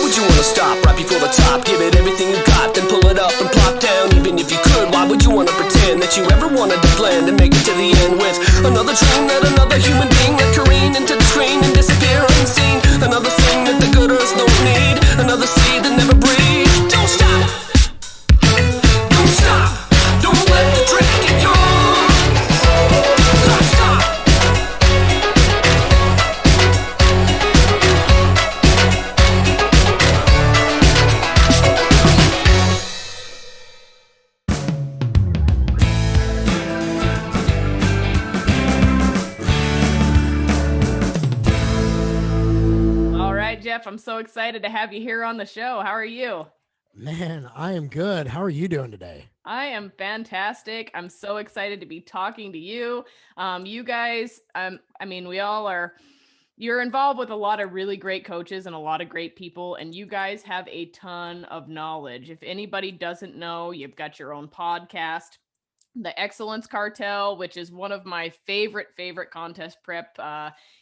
would you wanna stop right before the top? Give it everything you got, then pull it up and plop down. Even if you could, why would you wanna pretend that you ever wanted to blend and make it to the end with another dream that another human being that careen into the screen and disappear unseen? Another thing that the good earth don't need, another seed that never breathes. Don't stop, don't stop, don't let the trick get yours. Don't stop. Jeff, I'm so excited to have you here on the show. How are you? Man, I am good. How are you doing today? I am fantastic. I'm so excited to be talking to you. You guys, we all are, you're involved with a lot of really great coaches and a lot of great people, and you guys have a ton of knowledge. If anybody doesn't know, you've got your own podcast, the Excellence Cartel, which is one of my favorite contest prep.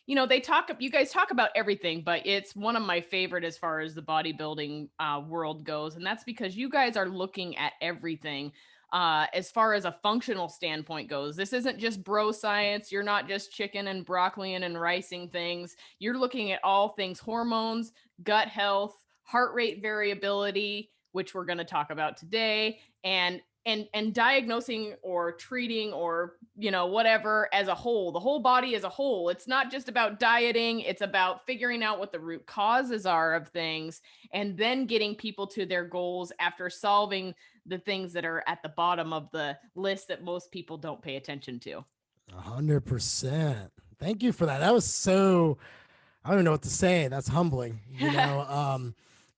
You guys talk about everything, but it's one of my favorite as far as the bodybuilding world goes. And that's because you guys are looking at everything as far as a functional standpoint goes. This isn't just bro science. You're not just chicken and broccoli and ricing things. You're looking at all things hormones, gut health, heart rate variability, which we're going to talk about today, and diagnosing or treating or, whatever as a whole, the whole body as a whole. It's not just about dieting. It's about figuring out what the root causes are of things and then getting people to their goals after solving the things that are at the bottom of the list that most people don't pay attention to. 100%. Thank you for that. That was so, I don't know what to say. That's humbling.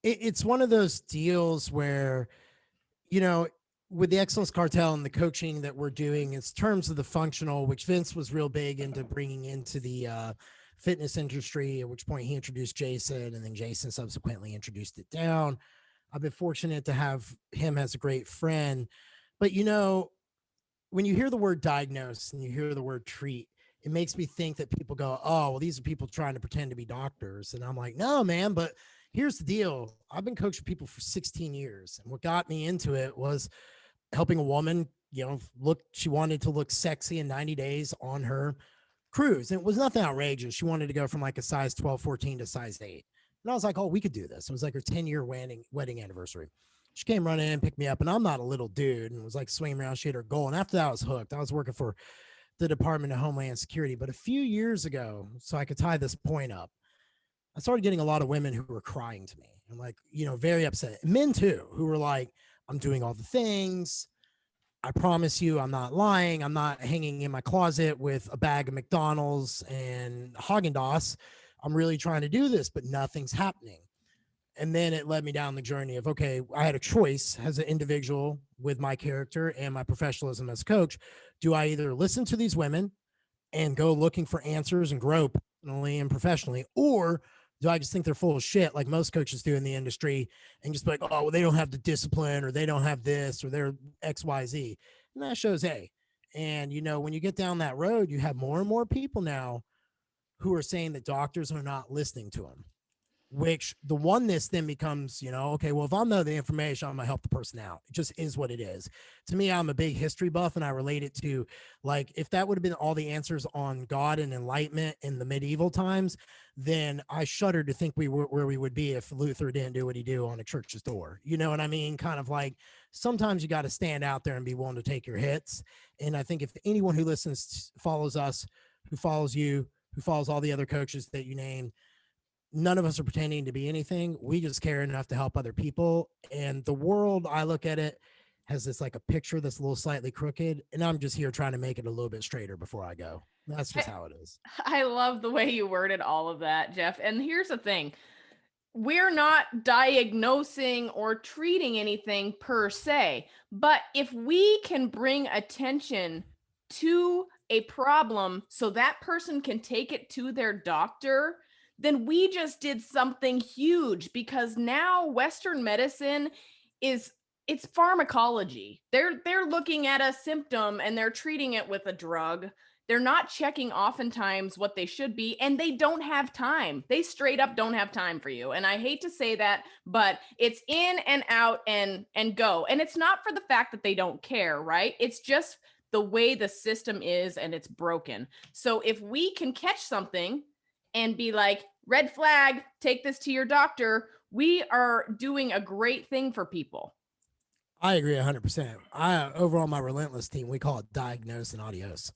It's one of those deals where, with the Excellence Cartel and the coaching that we're doing, in terms of the functional, which Vince was real big into bringing into the fitness industry, at which point he introduced Jason, and then Jason subsequently introduced it down. I've been fortunate to have him as a great friend. But, when you hear the word diagnose and you hear the word treat, it makes me think that people go, oh, well, these are people trying to pretend to be doctors. And I'm like, no, man, but here's the deal. I've been coaching people for 16 years. And what got me into it was helping a woman, she wanted to look sexy in 90 days on her cruise. And it was nothing outrageous. She wanted to go from like a size 12, 14 to size 8. And I was like, oh, we could do this. It was like her 10-year wedding anniversary. She came running in, picked me up, and I'm not a little dude, and was like swinging around. She had her goal. And after that, I was hooked. I was working for the Department of Homeland Security. But a few years ago, so I could tie this point up, I started getting a lot of women who were crying to me and like, very upset. Men too, who were like, I'm doing all the things. I promise you, I'm not lying. I'm not hanging in my closet with a bag of McDonald's and Haagen-Dazs. I'm really trying to do this, but nothing's happening. And then it led me down the journey of, okay, I had a choice as an individual with my character and my professionalism as a coach. Do I either listen to these women and go looking for answers and grow personally and professionally, or do I just think they're full of shit like most coaches do in the industry and just be like, oh, well, they don't have the discipline or they don't have this or they're X, Y, Z. And that shows A. And, when you get down that road, you have more and more people now who are saying that doctors are not listening to them, which the oneness then becomes, okay, well, if I know the information, I'm going to help the person out. It just is what it is. To me, I'm a big history buff, and I relate it to, like, if that would have been all the answers on God and enlightenment in the medieval times, then I shudder to think where we would be if Luther didn't do what he do on a church's door. You know what I mean? Kind of like, sometimes you got to stand out there and be willing to take your hits. And I think if anyone who listens, follows us, who follows you, who follows all the other coaches that you named, none of us are pretending to be anything. We just care enough to help other people. And the world, I look at it, has this like a picture that's a little slightly crooked. And I'm just here trying to make it a little bit straighter before I go. That's just how it is. I love the way you worded all of that, Jeff. And here's the thing. We're not diagnosing or treating anything per se, but if we can bring attention to a problem so that person can take it to their doctor, then we just did something huge, because now Western medicine it's pharmacology. They're looking at a symptom and they're treating it with a drug they're not checking oftentimes what they should be, and they don't have time. They straight up don't have time for you. And I hate to say that, but it's in and out and go. And it's not for the fact that they don't care, right? It's just the way the system is, and it's broken. So if we can catch something and be like, red flag, take this to your doctor, we are doing a great thing for people. I agree 100%. Over on my Relentless team, we call it diagnose and adios.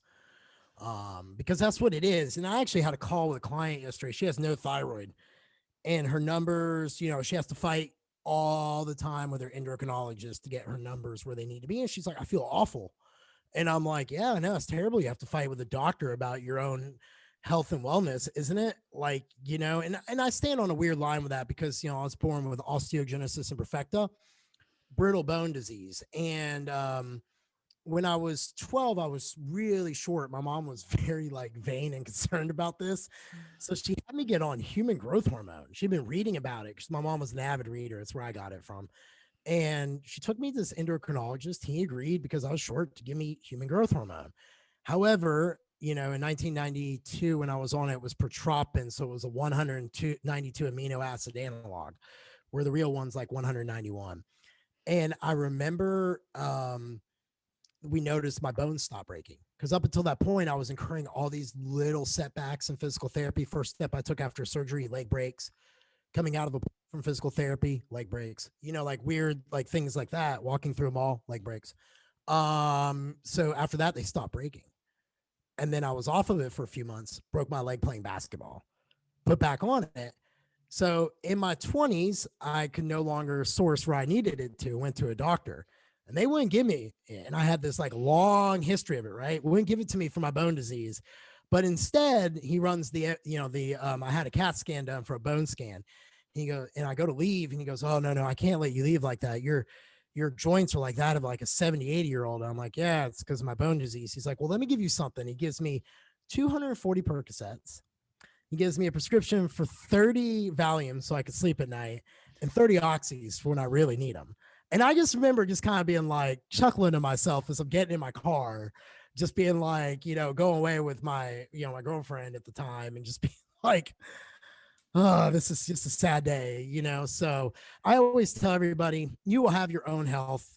Because that's what it is. And I actually had a call with a client yesterday. She has no thyroid, and her numbers, she has to fight all the time with her endocrinologist to get her numbers where they need to be. And she's like, I feel awful. And I'm like, yeah, I know, it's terrible. You have to fight with a doctor about your own health and wellness, isn't it? Like, and I stand on a weird line with that because, I was born with osteogenesis imperfecta, brittle bone disease. And when I was 12, I was really short. My mom was very vain and concerned about this. So she had me get on human growth hormone. She'd been reading about it because my mom was an avid reader. That's where I got it from. And she took me to this endocrinologist. He agreed because I was short to give me human growth hormone. However, in 1992, when I was on it, was protropin. So it was a 192 amino acid analog, where the real one's like 191. And I remember we noticed my bones stopped breaking, because up until that point, I was incurring all these little setbacks in physical therapy. First step I took after surgery, leg breaks. Coming out of from physical therapy, leg breaks, weird, things like that, walking through a mall, leg breaks. So after that, they stopped breaking. And then I was off of it for a few months, broke my leg playing basketball, put back on it. So in my 20s, I could no longer source where I needed it to, went to a doctor, and they wouldn't give me, and I had this long history of it, right? Wouldn't give it to me for my bone disease. But instead, he runs I had a CAT scan done for a bone scan. He goes, and I go to leave, and he goes, oh, no, I can't let you leave like that. Your joints are like that of a 70, 80-year-old. I'm like, yeah, it's because of my bone disease. He's like, well, let me give you something. He gives me 240 Percocets. He gives me a prescription for 30 Valiums so I could sleep at night, and 30 Oxys for when I really need them. And I just remember just kind of being chuckling to myself as I'm getting in my car, just being going away with my, my girlfriend at the time, and just being oh, this is just a sad day, So I always tell everybody, you will have your own health,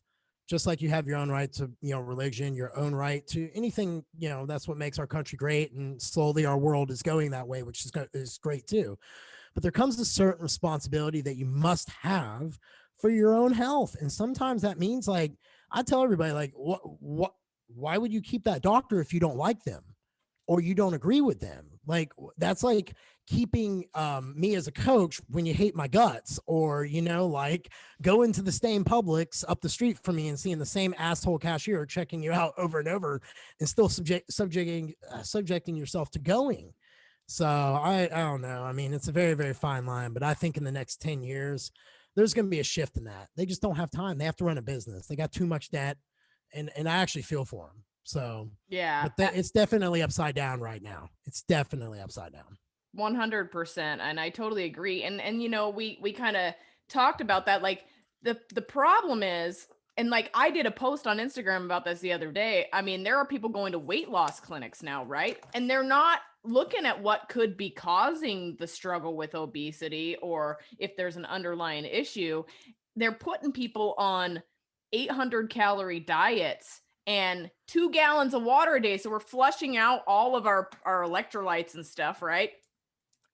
just like you have your own right to, religion, your own right to anything, that's what makes our country great. And slowly our world is going that way, which is great too. But there comes a certain responsibility that you must have for your own health. And sometimes that means I tell everybody, why would you keep that doctor if you don't like them or you don't agree with them? That's keeping me as a coach when you hate my guts, or, going to the same Publix up the street from me and seeing the same asshole cashier checking you out over and over, and still subjecting yourself to going. So I don't know. I mean, it's a very, very fine line, but I think in the next 10 years, there's going to be a shift in that. They just don't have time. They have to run a business. They got too much debt, and I actually feel for them. So yeah, but it's definitely upside down right now. It's definitely upside down. 100%. And I totally agree. And we kind of talked about that. The problem is, and I did a post on Instagram about this the other day. I mean, there are people going to weight loss clinics now, right? And they're not looking at what could be causing the struggle with obesity, or if there's an underlying issue. They're putting people on 800 calorie diets and 2 gallons of water a day. So we're flushing out all of our electrolytes and stuff, right?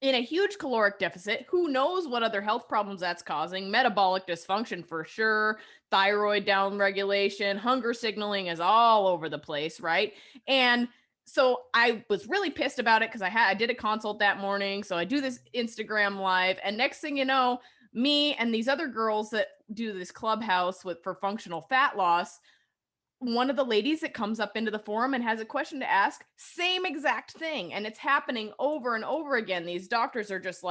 In a huge caloric deficit. Who knows what other health problems that's causing? Metabolic dysfunction for sure, thyroid downregulation, hunger signaling is all over the place, right? And so I was really pissed about it because I did a consult that morning. So I do this Instagram live, and next thing you know, me and these other girls that do this clubhouse for functional fat loss, one of the ladies that comes up into the forum and has a question to ask, same exact thing. And it's happening over and over again. These doctors are just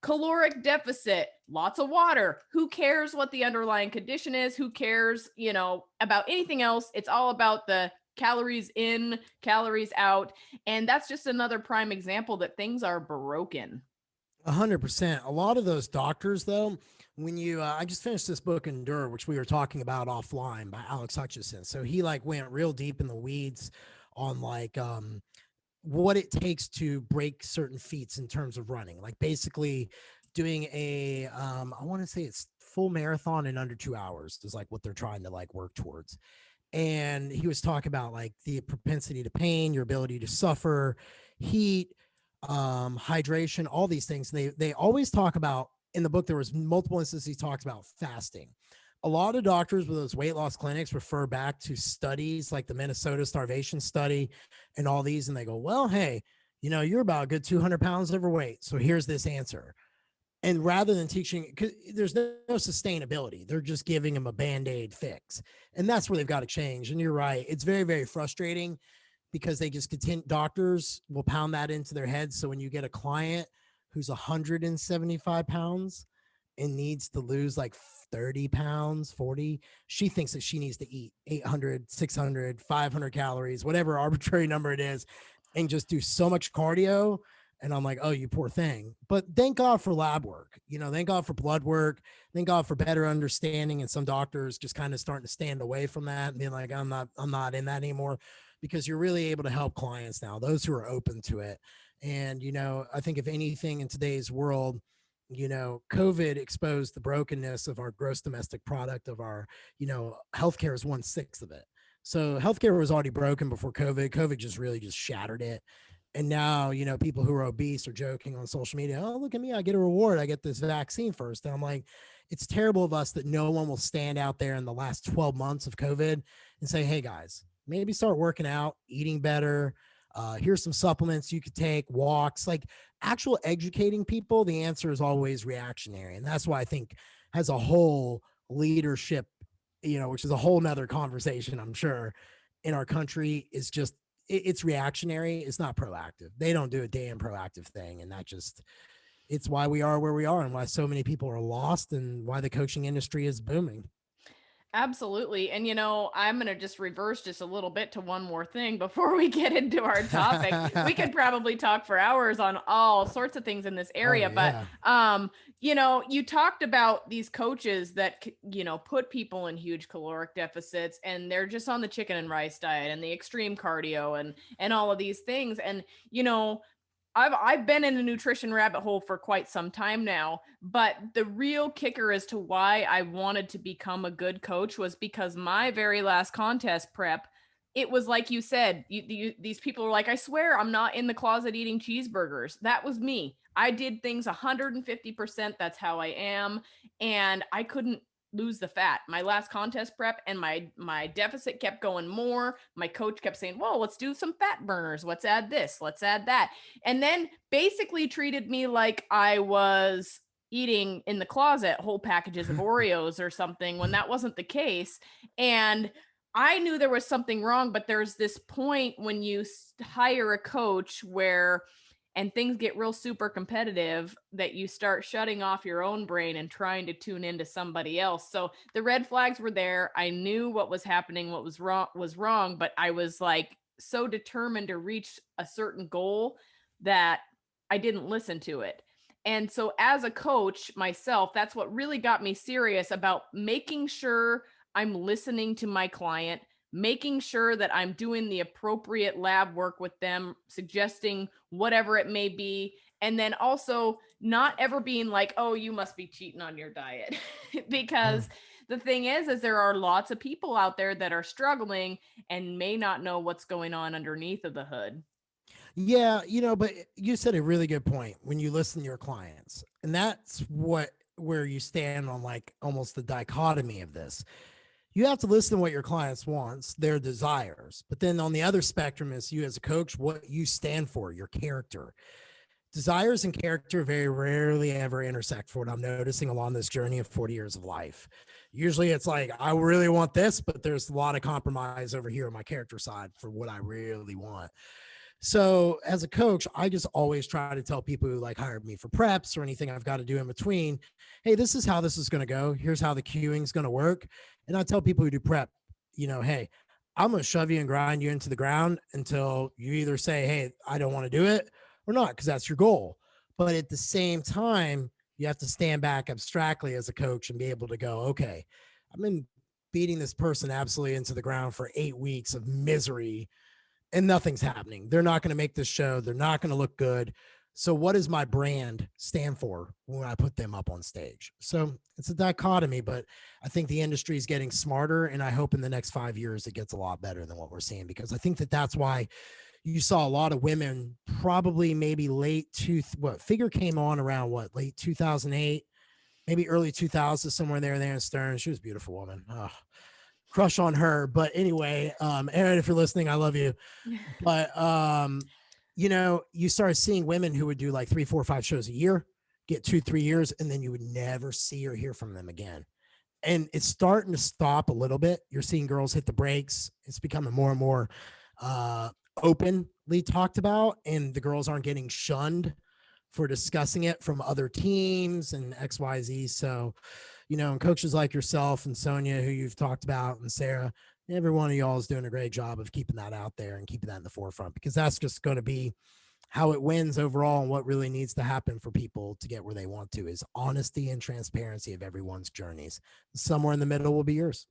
caloric deficit, lots of water. Who cares what the underlying condition is? Who cares, about anything else? It's all about the calories in, calories out. And that's just another prime example that things are broken. 100%. A lot of those doctors, though, when you, I just finished this book, Endure, which we were talking about offline, by Alex Hutchison. So he went real deep in the weeds on what it takes to break certain feats in terms of running, like basically doing a I want to say it's full marathon in under 2 hours is like what they're trying to like work towards. And he was talking about like the propensity to pain, your ability to suffer, heat, hydration, all these things. They always talk about, in the book there was multiple instances he talked about fasting. A lot of doctors with those weight loss clinics refer back to studies like the Minnesota starvation study and all these, and they go, well, hey, you're about a good 200 pounds overweight, so here's this answer. And rather than teaching, because there's no sustainability, they're just giving them a band-aid fix. And that's where they've got to change. And you're right, it's very, very frustrating because they just continue, doctors will pound that into their heads. So when you get a client who's 175 pounds and needs to lose like 30 pounds, 40, she thinks that she needs to eat 800, 600, 500 calories, whatever arbitrary number it is, and just do so much cardio. And I'm like, oh, you poor thing. But thank God for lab work, thank God for blood work, thank God for better understanding. And some doctors just kind of starting to stand away from that and being like, I'm not in that anymore, because you're really able to help clients now, those who are open to it. And, I think if anything in today's world, COVID exposed the brokenness of our gross domestic product of our, healthcare is 1/6 of it. So healthcare was already broken before COVID. COVID just really just shattered it. And now, people who are obese are joking on social media, oh, look at me, I get a reward, I get this vaccine first. And I'm like, it's terrible of us that no one will stand out there in the last 12 months of COVID and say, hey guys, maybe start working out, eating better. Here's some supplements you could take, walks, like actual educating people. The answer is always reactionary. And that's why I think has a whole leadership, which is a whole nother conversation, I'm sure, in our country, is just, it's reactionary. It's not proactive. They don't do a damn proactive thing. And that just, it's why we are where we are and why so many people are lost and why the coaching industry is booming. Absolutely. And I'm going to just reverse just a little bit to one more thing before we get into our topic. We could probably talk for hours on all sorts of things in this area, yeah. but you talked about these coaches that put people in huge caloric deficits and they're just on the chicken and rice diet and the extreme cardio and all of these things. And I've been in a nutrition rabbit hole for quite some time now, but the real kicker as to why I wanted to become a good coach was because my very last contest prep, it was like you said, these people were like, I swear I'm not in the closet eating cheeseburgers. That was me. I did things 150%. That's how I am. And I couldn't lose the fat. My last contest prep and my deficit kept going more. My coach kept saying, well, let's do some fat burners. Let's add this. Let's add that. And then basically treated me like I was eating in the closet whole packages of Oreos or something when that wasn't the case. And I knew there was something wrong, but there's this point when you hire a coach where and things get real super competitive that you start shutting off your own brain and trying to tune into somebody else. So the red flags were there. I knew what was happening, what was wrong, but I was like so determined to reach a certain goal that I didn't listen to it. And so as a coach myself, that's what really got me serious about making sure I'm listening to my client, making sure that I'm doing the appropriate lab work with them, suggesting whatever it may be. And then also not ever being like, oh, you must be cheating on your diet. Because the thing is there are lots of people out there that are struggling and may not know what's going on underneath of the hood. Yeah, but you said a really good point when you listen to your clients. And that's where you stand on like almost the dichotomy of this. You have to listen to what your clients wants, their desires. But then on the other spectrum is you as a coach, what you stand for, your character. Desires and character very rarely ever intersect for what I'm noticing along this journey of 40 years of life. Usually it's like, I really want this, but there's a lot of compromise over here on my character side for what I really want. So as a coach, I just always try to tell people who like hired me for preps or anything I've got to do in between, hey, this is how this is going to go. Here's how the queuing is going to work. And I tell people who do prep, hey, I'm going to shove you and grind you into the ground until you either say, hey, I don't want to do it or not, because that's your goal. But at the same time, you have to stand back abstractly as a coach and be able to go, okay, I've been beating this person absolutely into the ground for 8 weeks of misery. and nothing's happening. They're not going to make this show. They're not going to look good. So what does my brand stand for when I put them up on stage? So it's a dichotomy, but I think the industry is getting smarter, and I hope in the next 5 years it gets a lot better than what we're seeing, because I think that that's why you saw a lot of women probably maybe Figure came on around late 2008, maybe early 2000s, somewhere there in Stern. She was a beautiful woman. Oh, crush on her. But anyway, Erin, if you're listening, I love you. But you started seeing women who would do like 3, 4, 5 shows a year, get 2, 3 years, and then you would never see or hear from them again. And it's starting to stop a little bit. You're seeing girls hit the brakes. It's becoming more and more openly talked about, and the girls aren't getting shunned for discussing it from other teams and XYZ. So, and coaches like yourself and Sonia, who you've talked about, and Sarah, every one of y'all is doing a great job of keeping that out there and keeping that in the forefront, because that's just going to be how it wins overall. And what really needs to happen for people to get where they want to is honesty and transparency of everyone's journeys. Somewhere in the middle will be yours.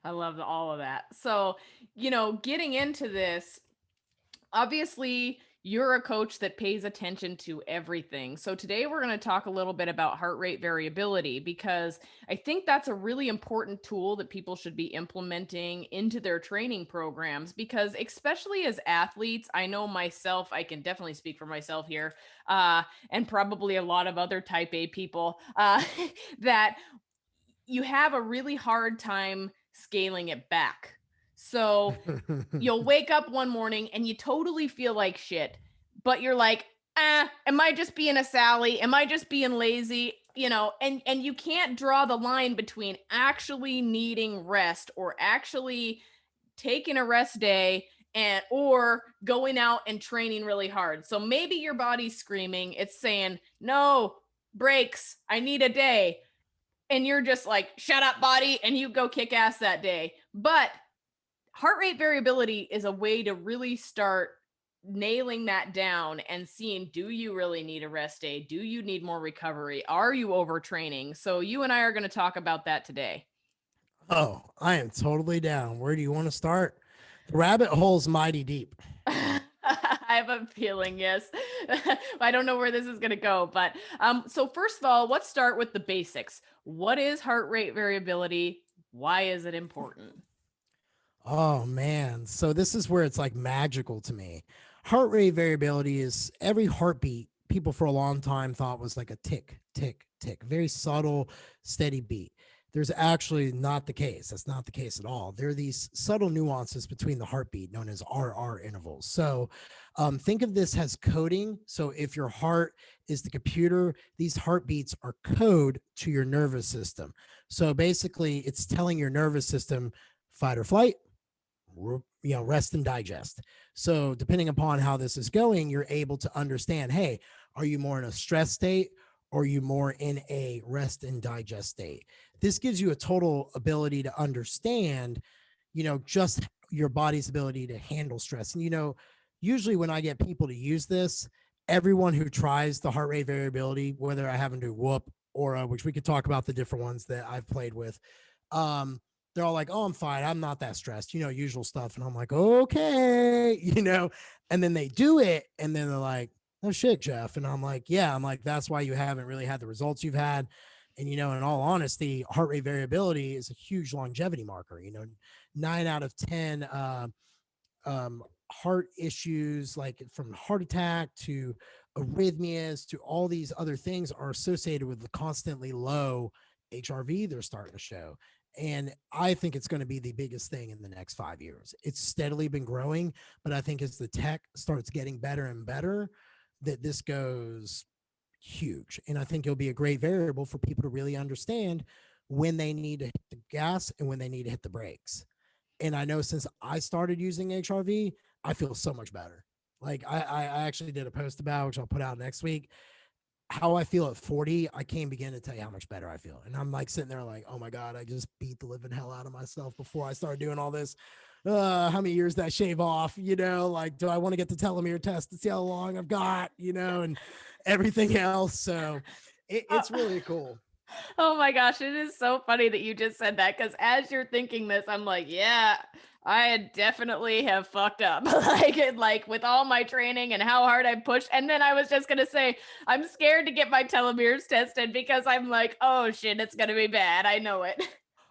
I love all of that. So, getting into this, obviously you're a coach that pays attention to everything. So today we're going to talk a little bit about heart rate variability, because I think that's a really important tool that people should be implementing into their training programs, because especially as athletes, I know myself, I can definitely speak for myself here, and probably a lot of other type A people, that you have a really hard time scaling it back. So you'll wake up one morning and you totally feel like shit, but you're like, am I just being a Sally? Am I just being lazy? And you can't draw the line between actually needing rest or actually taking a rest day or going out and training really hard. So maybe your body's screaming, it's saying, no, breaks, I need a day. And you're just like, shut up, body, and you go kick ass that day. But heart rate variability is a way to really start nailing that down and seeing, do you really need a rest day? Do you need more recovery? Are you overtraining? So you and I are going to talk about that today. Oh, I am totally down. Where do you want to start? The rabbit hole's mighty deep. I have a feeling, yes. I don't know where this is going to go, but so first of all, let's start with the basics. What is heart rate variability? Why is it important? Oh man. So this is where it's like magical to me. Heart rate variability is every heartbeat people for a long time thought was like a tick, tick, tick, very subtle, steady beat. There's actually not the case. That's not the case at all. There are these subtle nuances between the heartbeat known as RR intervals. So think of this as coding. So if your heart is the computer, these heartbeats are code to your nervous system. So basically it's telling your nervous system fight or flight, rest and digest. So depending upon how this is going, you're able to understand, hey, are you more in a stress state or are you more in a rest and digest state? This gives you a total ability to understand, just your body's ability to handle stress. And, usually when I get people to use this, everyone who tries the heart rate variability, whether I have them do Whoop or which we could talk about the different ones that I've played with, they're all like, oh, I'm fine. I'm not that stressed, usual stuff. And I'm like, okay, and then they do it. And then they're like, oh shit, Jeff. And I'm like, yeah, that's why you haven't really had the results you've had. And, in all honesty, heart rate variability is a huge longevity marker. 9 out of 10 heart issues, like from heart attack to arrhythmias to all these other things, are associated with the constantly low HRV they're starting to show. And I think it's going to be the biggest thing in the next 5 years. It's steadily been growing, but I think as the tech starts getting better and better, that this goes huge. And I think it'll be a great variable for people to really understand when they need to hit the gas and when they need to hit the brakes. And I know since I started using HRV, I feel so much better. Like I actually did a post about, which I'll put out next week, how I feel at 40. I can't begin to tell you how much better I feel. And I'm like sitting there like, oh my God, I just beat the living hell out of myself before I started doing all this. How many years did I shave off? Like, do I want to get the telomere test to see how long I've got, and everything else. So it's really cool. Oh my gosh, it is so funny that you just said that, because as you're thinking this, I'm like, yeah, I definitely have fucked up, like with all my training and how hard I pushed. And then I was just gonna say, I'm scared to get my telomeres tested because I'm like, oh shit, it's gonna be bad. I know it.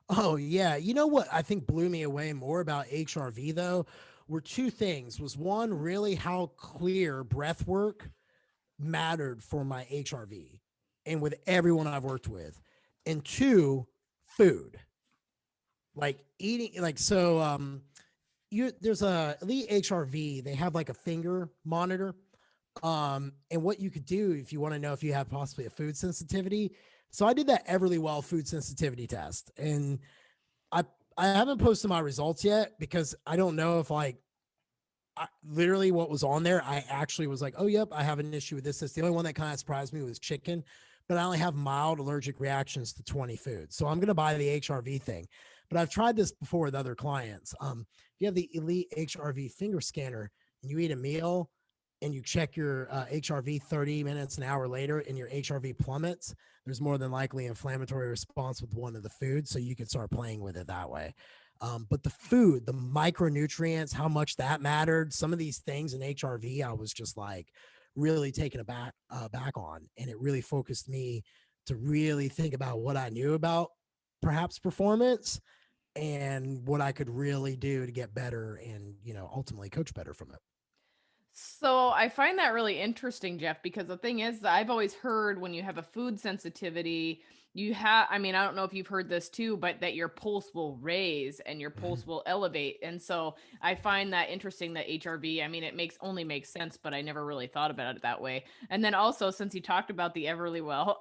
Oh yeah. You know what I think blew me away more about HRV though were two things. Was one really how clear breath work mattered for my HRV and with everyone I've worked with. And two, food. Like eating like so you there's a elite HRV, they have like a finger monitor. And what you could do if you want to know if you have possibly a food sensitivity. So I did that Everly Well food sensitivity test, and I I haven't posted my results yet because I don't know if literally what was on there. I actually was like, oh yep, I have an issue with this. That's the only one that kind of surprised me was chicken, but I only have mild allergic reactions to 20 foods. So I'm gonna buy the HRV thing. But I've tried this before with other clients. If you have the Elite HRV finger scanner and you eat a meal and you check your HRV 30 minutes, an hour later, and your HRV plummets, there's more than likely inflammatory response with one of the foods. So you can start playing with it that way. But the food, the micronutrients, how much that mattered, some of these things in HRV, I was just like really taken back on, and it really focused me to really think about what I knew about perhaps performance and what I could really do to get better and ultimately coach better from it. So I find that really interesting, Jeff, because the thing is that I've always heard when you have a food sensitivity, you have, I mean, I don't know if you've heard this too, but that your pulse will raise and your Mhm. pulse will elevate. And so I find that interesting that HRV, I mean, it only makes sense, but I never really thought about it that way. And then also, since you talked about the Everly Well,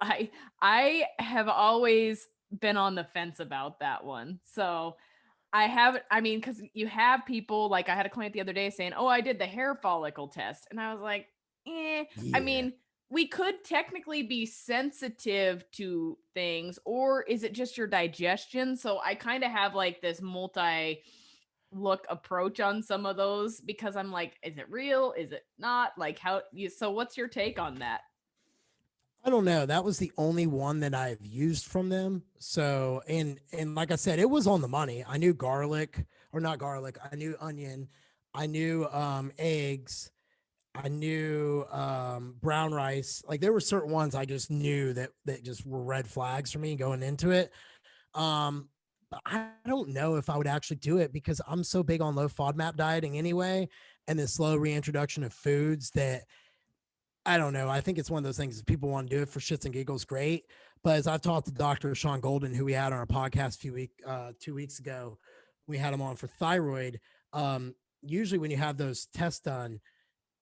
I have always been on the fence about that one. So I haven't, I mean, because you have people like I had a client the other day saying, oh, I did the hair follicle test. And I was like, I Yeah. mean, we could technically be sensitive to things, or is it just your digestion? So I kind of have like this multi look approach on some of those because I'm like, is it real? Is it not? Like, how you, so what's your take on that? I don't know. That was the only one that I've used from them. So, and like I said, it was on the money. I knew garlic, or not garlic. I knew onion. I knew eggs. I knew brown rice. Like there were certain ones I just knew that just were red flags for me going into it. But I don't know if I would actually do it because I'm so big on low FODMAP dieting anyway, and the slow reintroduction of foods that I don't know. I think it's one of those things if people want to do it for shits and giggles, great. But as I've talked to Dr. Sean Golden, who we had on our podcast 2 weeks ago, we had him on for thyroid. Usually when you have those tests done,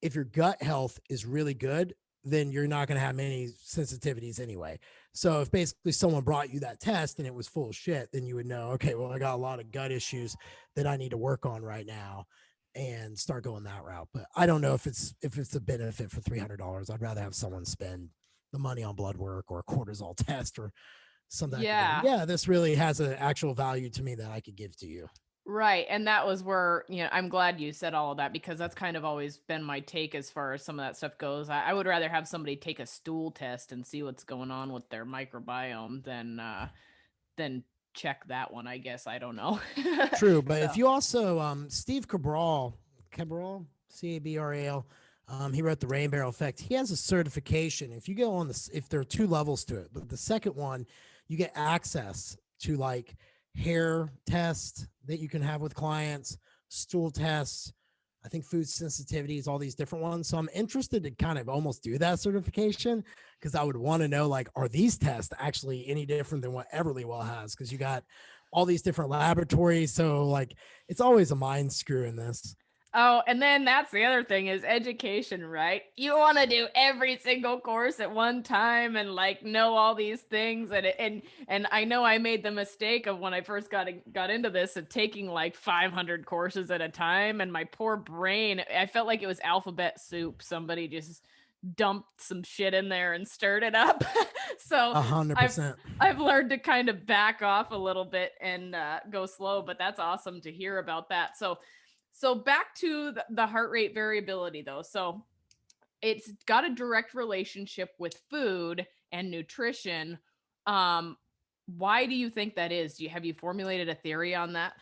if your gut health is really good, then you're not going to have many sensitivities anyway. So if basically someone brought you that test and it was full of shit, then you would know, okay, well, I got a lot of gut issues that I need to work on right now and start going that route. But I don't know if it's a benefit for $300. I'd rather have someone spend the money on blood work or a cortisol test or something I could go, Yeah. yeah, this really has an actual value to me that I could give to you. Right. And that was where, I'm glad you said all of that because that's kind of always been my take as far as some of that stuff goes. I would rather have somebody take a stool test and see what's going on with their microbiome than check that one, I guess. I don't know. True, but So if you also Steve Cabral, Cabral, he wrote the Rain Barrel Effect. He has a certification. If you go on this, if there are two levels to it, but the second one, you get access to like hair tests that you can have with clients, stool tests. I think food sensitivities, all these different ones. So I'm interested to kind of almost do that certification because I would want to know like, are these tests actually any different than what Everlywell has? Because you got all these different laboratories. So like it's always a mind screw in this. oh, and then that's the other thing is education, right? You want to do every single course at one time and like know all these things and I know I made the mistake of when I first got into this of taking like 500 courses at a time and my poor brain, I felt like it was alphabet soup. Somebody just dumped some shit in there and stirred it up. So 'I've 100%. I've learned to kind of back off a little bit and go slow, but that's awesome to hear about that. So back to the heart rate variability though. So it's got a direct relationship with food and nutrition. Um, why do you think that is? Have you formulated a theory on that?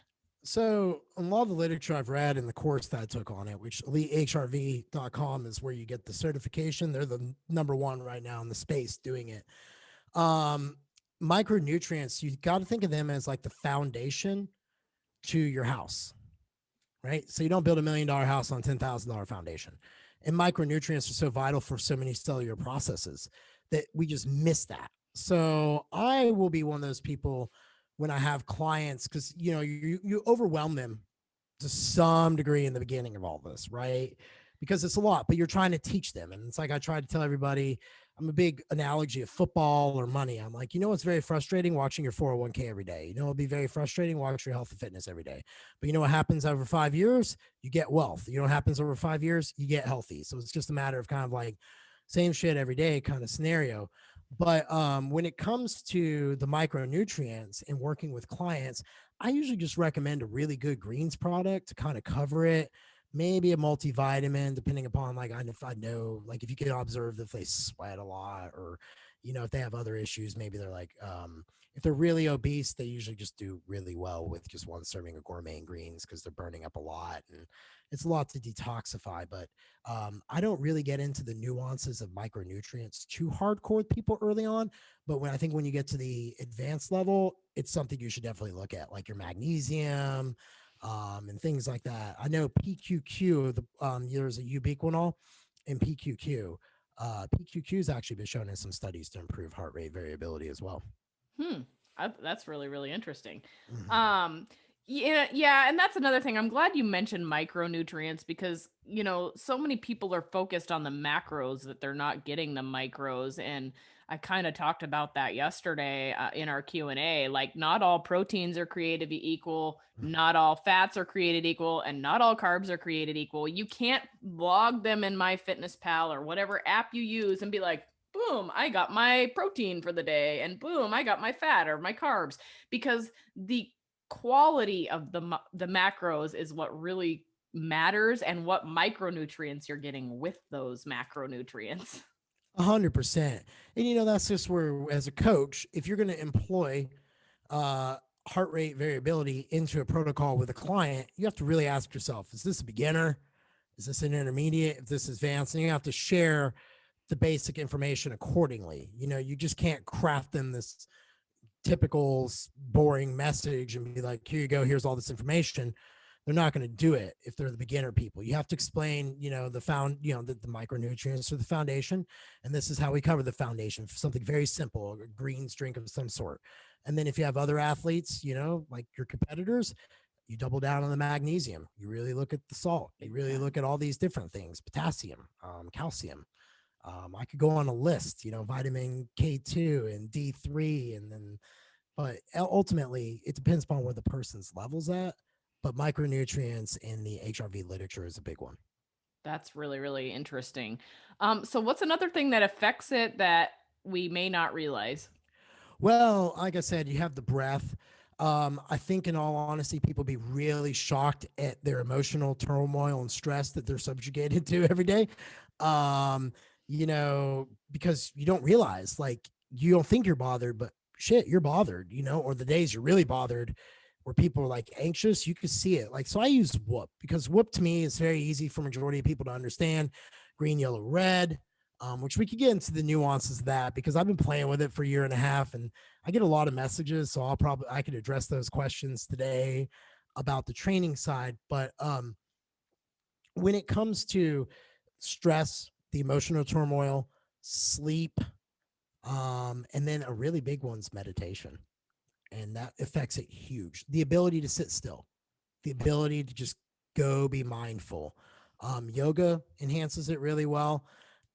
So a lot of the literature I've read and the course that I took on it, which elitehrv.com is where you get the certification. They're the number one right now in the space doing it. Um, Micronutrients, you got to think of them as like the foundation to your house, right? So you don't build $1 million house on $10,000 foundation. And micronutrients are so vital for so many cellular processes that we just miss that. So I will be one of those people when I have clients, because you overwhelm them to some degree in the beginning of all this, right? Because it's a lot, but you're trying to teach them. And it's like I try to tell everybody, I'm a big analogy of football or money. I'm like, it's very frustrating watching your 401k every day. It'll be very frustrating watching your health and fitness every day. But you know what happens over 5 years? You get wealth. You know what happens over 5 years? You get healthy. So it's just a matter of kind of like same shit every day kind of scenario. But when it comes to the micronutrients and working with clients, I usually just recommend a really good greens product to kind of cover it. Maybe a multivitamin, depending upon like if I know, like if you can observe if they sweat a lot, or if they have other issues, maybe they're like if they're really obese, they usually just do really well with just one serving of gourmet greens because they're burning up a lot and it's a lot to detoxify. But I don't really get into the nuances of micronutrients too hardcore with people early on. But when you get to the advanced level, it's something you should definitely look at, like your magnesium, and things like that. I know PQQ, there's a ubiquinol in PQQ. PQQ has actually been shown in some studies to improve heart rate variability as well. That's really, really interesting. Mhm. Yeah, and that's another thing. I'm glad you mentioned micronutrients because, so many people are focused on the macros that they're not getting the micros. And I kind of talked about that yesterday in our Q&A. Like, not all proteins are created equal, not all fats are created equal, and not all carbs are created equal. You can't log them in MyFitnessPal or whatever app you use and be like, boom, I got my protein for the day, and boom, I got my fat or my carbs, because the quality of the macros is what really matters, and what micronutrients you're getting with those macronutrients. 100%. And that's just where, as a coach, if you're going to employ uh, heart rate variability into a protocol with a client, you have to really ask yourself, is this a beginner? Is this an intermediate? If this is advanced, and you have to share the basic information accordingly. You just can't craft them this typical boring message and be like, here you go, here's all this information. They're not going to do it if they're the beginner people. You have to explain, the micronutrients are the foundation. And this is how we cover the foundation for something very simple, a greens drink of some sort. And then if you have other athletes, like your competitors, you double down on the magnesium. You really look at the salt. You really look at all these different things, potassium, calcium. I could go on a list, vitamin K2 and D3, but ultimately it depends upon where the person's level's at. But micronutrients in the HRV literature is a big one. That's really, really interesting. So what's another thing that affects it that we may not realize? Well, like I said, you have the breath. I think, in all honesty, people be really shocked at their emotional turmoil and stress that they're subjugated to every day. Um, because you don't realize, like, you don't think you're bothered, but shit, you're bothered, or the days you're really bothered where people are like anxious, you can see it. Like, so I use Whoop because Whoop to me is very easy for majority of people to understand. Green, yellow, red. Which we could get into the nuances of that because I've been playing with it for a year and a half and I get a lot of messages. So I could address those questions today about the training side. But when it comes to stress, the emotional turmoil, sleep, and then a really big one's meditation. And that affects it huge. The ability to sit still, the ability to just go be mindful. Yoga enhances it really well.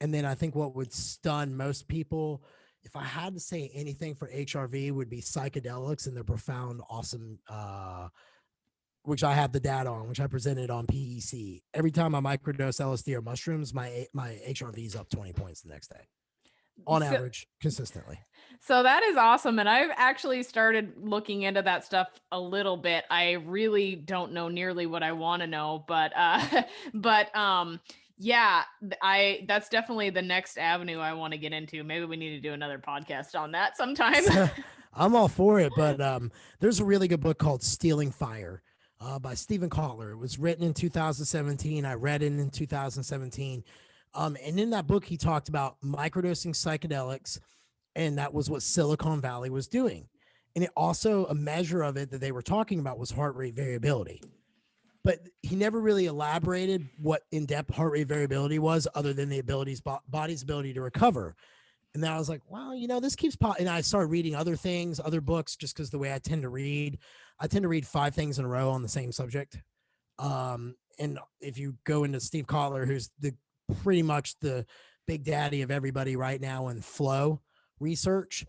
And then I think what would stun most people, if I had to say anything for HRV, would be psychedelics and their profound, awesome, which I have the data on, which I presented on PEC. Every time I microdose LSD or mushrooms, my HRV is up 20 points the next day, on average, consistently. So that is awesome. And I've actually started looking into that stuff a little bit. I really don't know nearly what I want to know, but yeah, that's definitely the next avenue I want to get into. Maybe we need to do another podcast on that sometime. I'm all for it, but there's a really good book called Stealing Fire. by Stephen Kotler. It was written in 2017. I read it in 2017. And in that book, he talked about microdosing psychedelics, and that was what Silicon Valley was doing. And it also, a measure of it that they were talking about was heart rate variability. But he never really elaborated what in-depth heart rate variability was, other than the body's ability to recover. And then I was like, well, this keeps and I started reading other things, other books, just because the way I tend to read, 5 things in a row on the same subject. And if you go into Steve Kotler, who's pretty much the big daddy of everybody right now in flow research,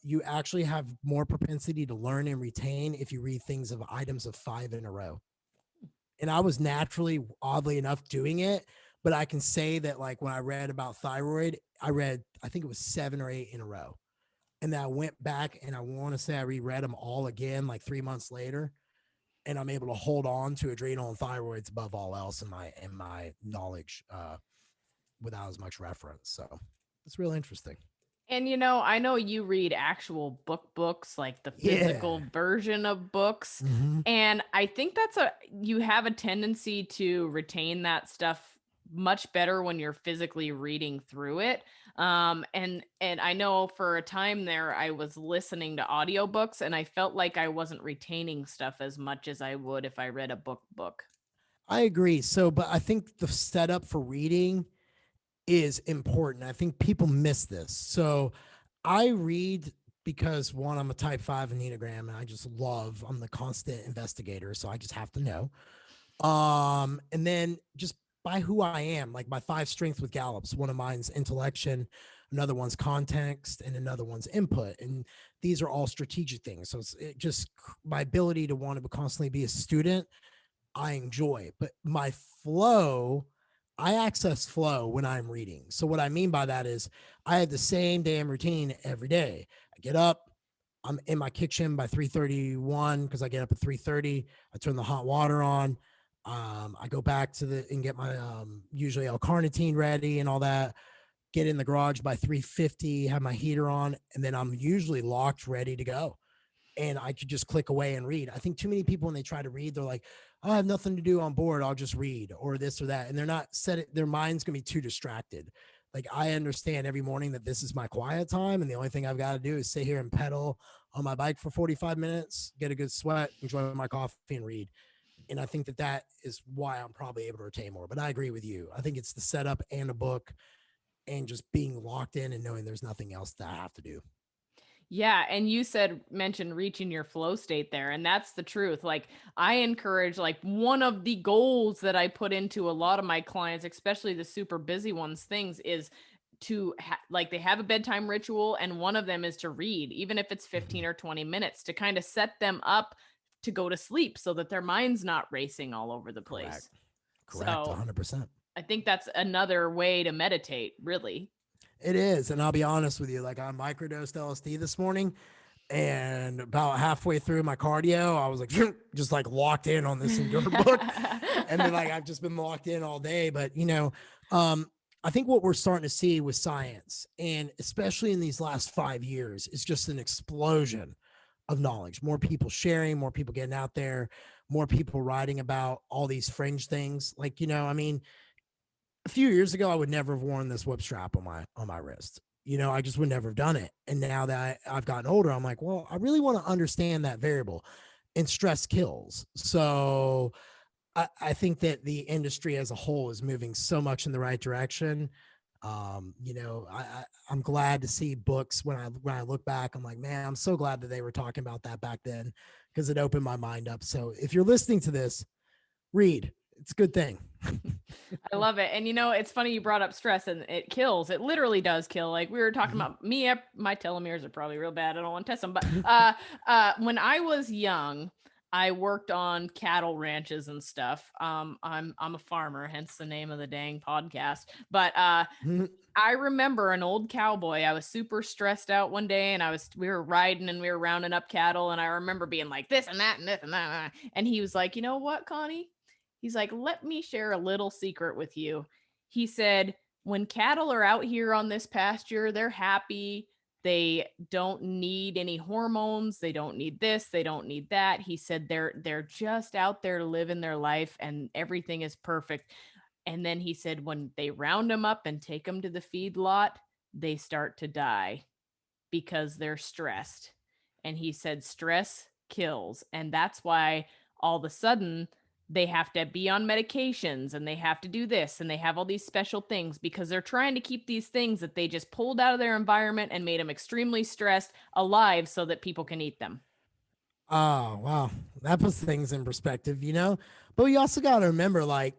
you actually have more propensity to learn and retain if you read things of items of 5 in a row. And I was naturally, oddly enough, doing it. But I can say that, like, when I read about thyroid, I think it was 7 or 8 in a row. And then I went back and I want to say I reread them all again, like 3 months later. And I'm able to hold on to adrenal and thyroids above all else in my knowledge, without as much reference. So it's really interesting. And I know you read actual books, like the physical version of books. Mm-hmm. And I think you have a tendency to retain that stuff much better when you're physically reading through it. And I know for a time there, I was listening to audiobooks and I felt like I wasn't retaining stuff as much as I would if I read a book. I agree. So, but I think the setup for reading is important. I think people miss this. So I read because, one, I'm a type 5 Enneagram, and I'm the constant investigator. So I just have to know. And then just by who I am, like my 5 strengths with Gallup's, one of mine's intellection, another one's context, and another one's input. And these are all strategic things. So it's just my ability to want to constantly be a student, I enjoy. But my flow, I access flow when I'm reading. So what I mean by that is I have the same damn routine every day. I get up, I'm in my kitchen by 3:31 because I get up at 3:30. I turn the hot water on. I go back and get my usually L-carnitine ready and all that. Get in the garage by 3:50, have my heater on, and then I'm usually locked, ready to go. And I could just click away and read. I think too many people, when they try to read, they're like, oh, I have nothing to do on board, I'll just read, or this or that. And they're not their mind's gonna be too distracted. Like, I understand every morning that this is my quiet time, and the only thing I've got to do is sit here and pedal on my bike for 45 minutes, get a good sweat, enjoy my coffee, and read. And I think that is why I'm probably able to retain more. But I agree with you. I think it's the setup and a book and just being locked in and knowing there's nothing else that I have to do. Yeah. And you mentioned reaching your flow state there. And that's the truth. Like, I encourage, like, one of the goals that I put into a lot of my clients, especially the super busy ones, things is to they have a bedtime ritual. And one of them is to read, even if it's 15 or 20 minutes, to kind of set them up to go to sleep so that their mind's not racing all over the place. Correct. So 100%. I think that's another way to meditate, really. It is. And I'll be honest with you, like, I microdosed LSD this morning, and about halfway through my cardio, I was like, just like locked in on this Endure book. And then, like, I've just been locked in all day. But, I think what we're starting to see with science, and especially in these last 5 years, is just an explosion of knowledge. More people sharing, more people getting out there, more people writing about all these fringe things. Like, a few years ago, I would never have worn this whip strap on my wrist. I just would never have done it. And now that I've gotten older, I'm like, well, I really want to understand that variable, and stress kills. So I think that the industry as a whole is moving so much in the right direction. I'm glad to see books when I look back. I'm like, man, I'm so glad that they were talking about that back then, because it opened my mind up. So if you're listening to this, read. It's a good thing. I love it. And it's funny you brought up stress, and it kills. It literally does kill. Like, we were talking about me, my telomeres are probably real bad. I don't want to test them. But when I was young, I worked on cattle ranches and stuff. I'm a farmer, hence the name of the dang podcast. But I remember an old cowboy. I was super stressed out one day, and we were riding and we were rounding up cattle. And I remember being like, this and that and this and that. And he was like, you know what, Connie? He's like, let me share a little secret with you. He said, when cattle are out here on this pasture, they're happy, They don't need any hormones. They don't need this. They don't need that. He said they're just out there living their life and everything is perfect. And then he said when they round them up and take them to the feed lot, they start to die because they're stressed. And he said stress kills. And that's why all of a sudden they have to be on medications and they have to do this and they have all these special things because they're trying to keep these things that they just pulled out of their environment and made them extremely stressed alive so that people can eat them. Oh, wow. That puts things in perspective, you know? But we also got to remember, like,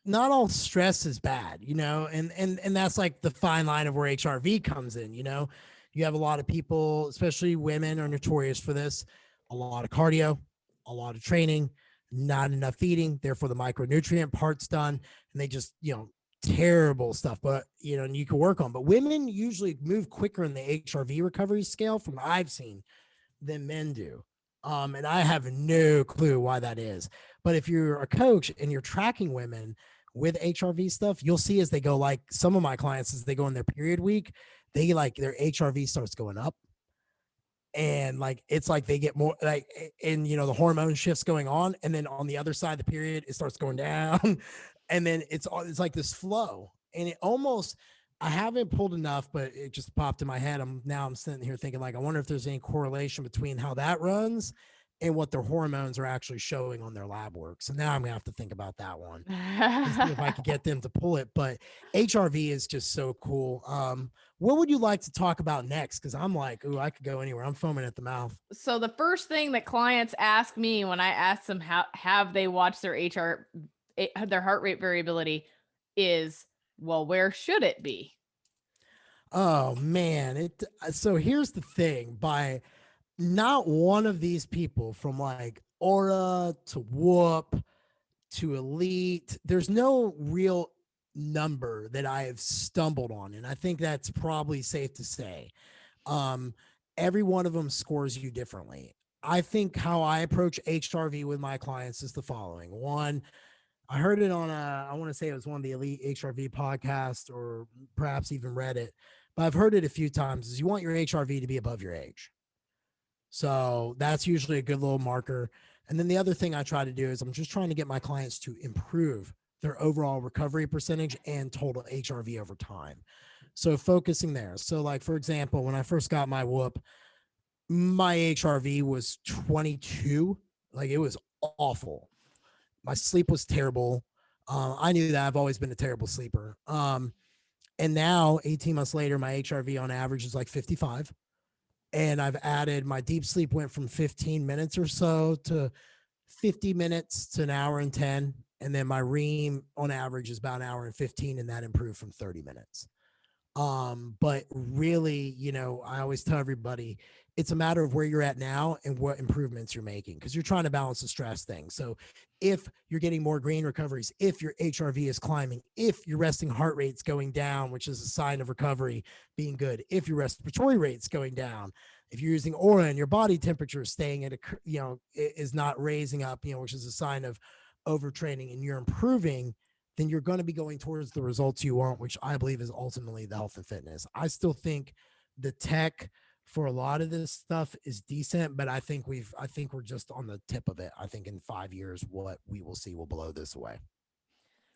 not all stress is bad, you know? And that's like the fine line of where HRV comes in, you know? You have a lot of people, especially women, are notorious for this. A lot of cardio, a lot of training, not enough eating, therefore the micronutrient part's done, and they just, you know, terrible stuff, but you know, and you can work on. But women usually move quicker in the HRV recovery scale from what I've seen than men do. And I have no clue why that is. But if you're a coach and you're tracking women with HRV stuff, you'll see as they go, like some of my clients, as they go in their period week, they like their HRV starts going up. And like it's like they get more like, and you know, the hormone shifts going on. And then on the other side of the period, it starts going down. And then it's like this flow. And it almost, I haven't pulled enough, but it just popped in my head. I'm sitting here thinking, like, I wonder if there's any correlation between how that runs and what their hormones are actually showing on their lab work. So now I'm gonna have to think about that one and see if I could get them to pull it. But HRV is just so cool. What would you like to talk about next? Because I'm like, ooh, I could go anywhere. I'm foaming at the mouth. So the first thing that clients ask me when I ask them how have they watched their heart rate variability is, well, where should it be? Oh man, so here's the thing, by not one of these people from like Aura to Whoop to Elite, there's no real number that I have stumbled on. And I think that's probably safe to say. Um, every one of them scores you differently. I think how I approach HRV with my clients is the following. One, I heard it on I want to say it was one of the Elite HRV podcasts or perhaps even read it, but I've heard it a few times, is you want your HRV to be above your age. So that's usually a good little marker. And then the other thing I try to do is I'm just trying to get my clients to improve their overall recovery percentage and total HRV over time. So focusing there. So like, for example, when I first got my Whoop, my HRV was 22. Like it was awful. My sleep was terrible. I knew that. I've always been a terrible sleeper. And now 18 months later, my HRV on average is like 55. And I've added, my deep sleep went from 15 minutes or so to 50 minutes to an hour and 10. And then my REAM on average is about an hour and 15, and that improved from 30 minutes. But really, you know, I always tell everybody it's a matter of where you're at now and what improvements you're making, because you're trying to balance the stress thing. So if you're getting more green recoveries, if your HRV is climbing, if your resting heart rate's going down, which is a sign of recovery being good, if your respiratory rate's going down, if you're using Aura and your body temperature is staying at a, you know, is not raising up, you know, which is a sign of overtraining, and you're improving, then you're going to be going towards the results you want, which I believe is ultimately the health and fitness. I still think the tech for a lot of this stuff is decent, but I think we're just on the tip of it. I think in 5 years, what we will see will blow this away.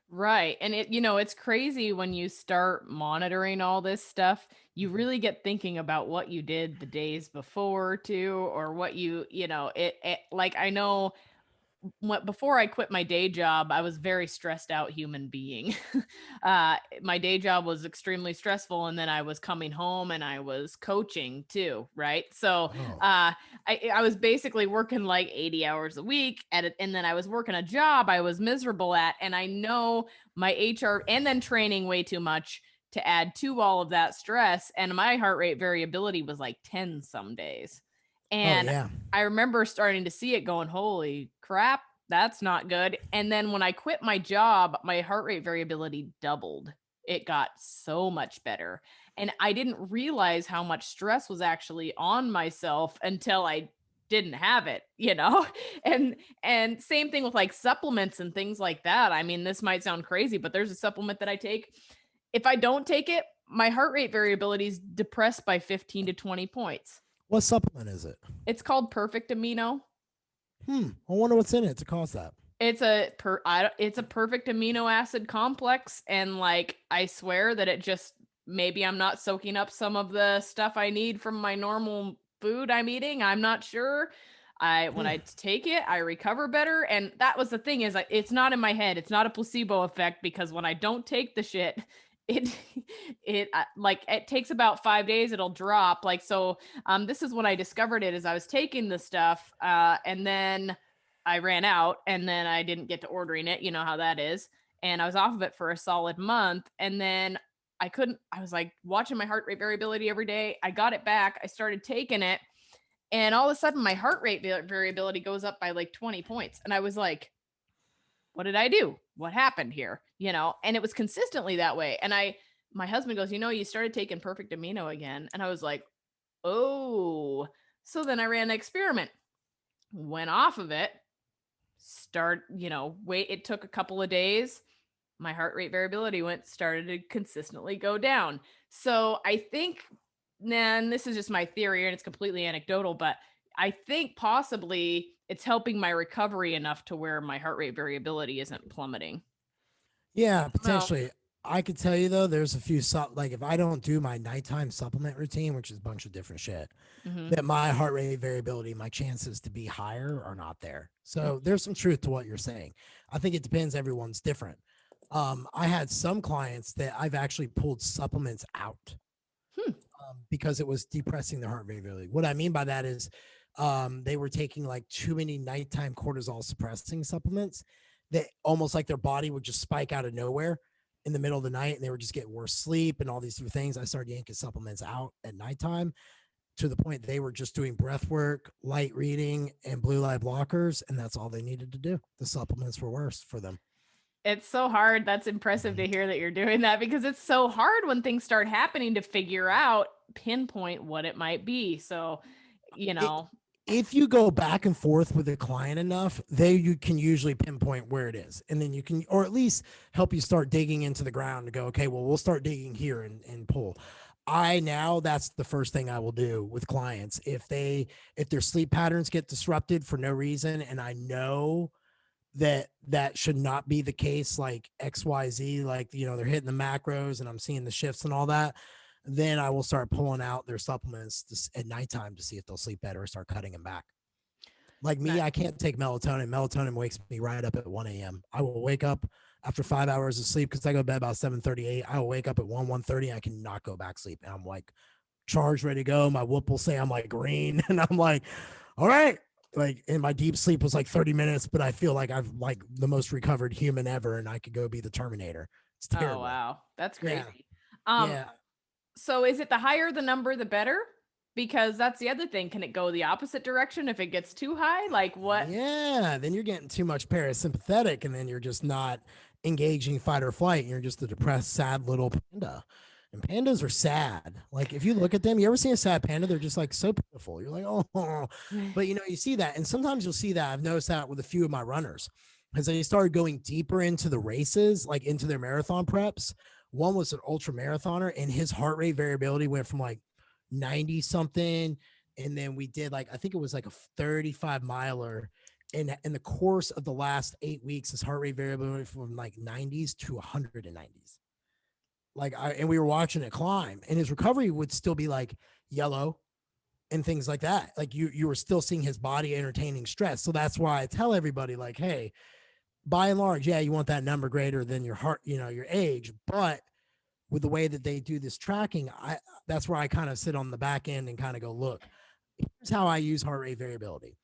Right. And it, you know, it's crazy when you start monitoring all this stuff, you really get thinking about what you did the days before too, or what you know, it like I know before I quit my day job, I was a very stressed out human being. My day job was extremely stressful, and then I was coming home and I was coaching too, right? So Oh, I was basically working like 80 hours a week at it, and then I was working a job I was miserable at, and I know my HR, and then training way too much to add to all of that stress, and my heart rate variability was like 10 some days. oh And yeah. I remember starting to see it going, holy crap, that's not good. And then when I quit my job, my heart rate variability doubled. It got so much better. And I didn't realize how much stress was actually on myself until I didn't have it, you know? And same thing with like supplements and things like that. I mean, this might sound crazy, but there's a supplement that I take. If I don't take it, my heart rate variability is depressed by 15 to 20 points. What supplement is it? It's called Perfect Amino. I wonder what's in it to cause that. It's a perfect amino acid complex, and like I swear that it just, maybe I'm not soaking up some of the stuff I need from my normal food I'm eating. I'm not sure. When I take it, I recover better, and that was the thing, is it's not in my head. It's not a placebo effect, because when I don't take the shit, it like it takes about 5 days, it'll drop. Like, so this is when I discovered it, as I was taking the stuff, and then I ran out, and then I didn't get to ordering it. You know how that is. And I was off of it for a solid month. And then I was like watching my heart rate variability every day. I got it back. I started taking it. And all of a sudden my heart rate variability goes up by like 20 points. And I was like, what did I do? What happened here? And it was consistently that way. And my husband goes, you started taking Perfect Amino again. And I was like, oh. So then I ran an experiment, went off of it, it took a couple of days. My heart rate variability started to consistently go down. So I think, and this is just my theory and it's completely anecdotal, but I think possibly it's helping my recovery enough to where my heart rate variability isn't plummeting. Yeah, potentially. I could tell you though, there's a few like if I don't do my nighttime supplement routine, which is a bunch of different shit, that my heart rate variability, my chances to be higher are not there. So there's some truth to what you're saying. I think it depends. Everyone's different. I had some clients that I've actually pulled supplements out because it was depressing their heart variability. What I mean by that is they were taking like too many nighttime cortisol suppressing supplements that almost like their body would just spike out of nowhere in the middle of the night, and they were just getting worse sleep and all these different things. I started yanking supplements out at nighttime to the point they were just doing breath work, light reading, and blue light blockers, and that's all they needed to do. The supplements were worse for them. It's so hard. That's impressive to hear that you're doing that, because it's so hard when things start happening to figure out, pinpoint what it might be. So, if you go back and forth with a client enough, you can usually pinpoint where it is. And then you can, or at least help you start digging into the ground to go, okay, well, we'll start digging here and pull. That's the first thing I will do with clients. If their sleep patterns get disrupted for no reason, and I know that should not be the case, like XYZ, like, they're hitting the macros and I'm seeing the shifts and all that, then I will start pulling out their supplements at nighttime to see if they'll sleep better or start cutting them back. Like me, I can't take melatonin. Melatonin wakes me right up at 1 a.m. I will wake up after 5 hours of sleep, because I go to bed about 7:38. I will wake up at 1:30. I cannot go back to sleep. And I'm like charged, ready to go. My whoop will say I'm like green. And I'm like, all right. Like, and my deep sleep was like 30 minutes, but I feel like I've like the most recovered human ever, and I could go be the Terminator. It's terrible. Oh, wow. That's crazy. Yeah. So is it the higher the number, the better? Because that's the other thing. Can it go the opposite direction if it gets too high? Like what? Yeah. Then you're getting too much parasympathetic, and then you're just not engaging fight or flight. And you're just a depressed, sad little panda. And pandas are sad. Like if you look at them, you ever see a sad panda? They're just like so pitiful. You're like, oh, but you see that. And sometimes you'll see that. I've noticed that with a few of my runners, as they started going deeper into the races, like into their marathon preps. One was an ultra marathoner, and his heart rate variability went from like 90 something. And then we did like, I think it was like a 35 miler. And in the course of the last 8 weeks, his heart rate variability went from like 90s to 190s. And we were watching it climb, and his recovery would still be like yellow and things like that. Like you were still seeing his body entertaining stress. So that's why I tell everybody, like, hey, by and large, yeah, you want that number greater than your heart, your age. But with the way that they do this tracking, that's where I kind of sit on the back end and kind of go, look, here's how I use heart rate variability.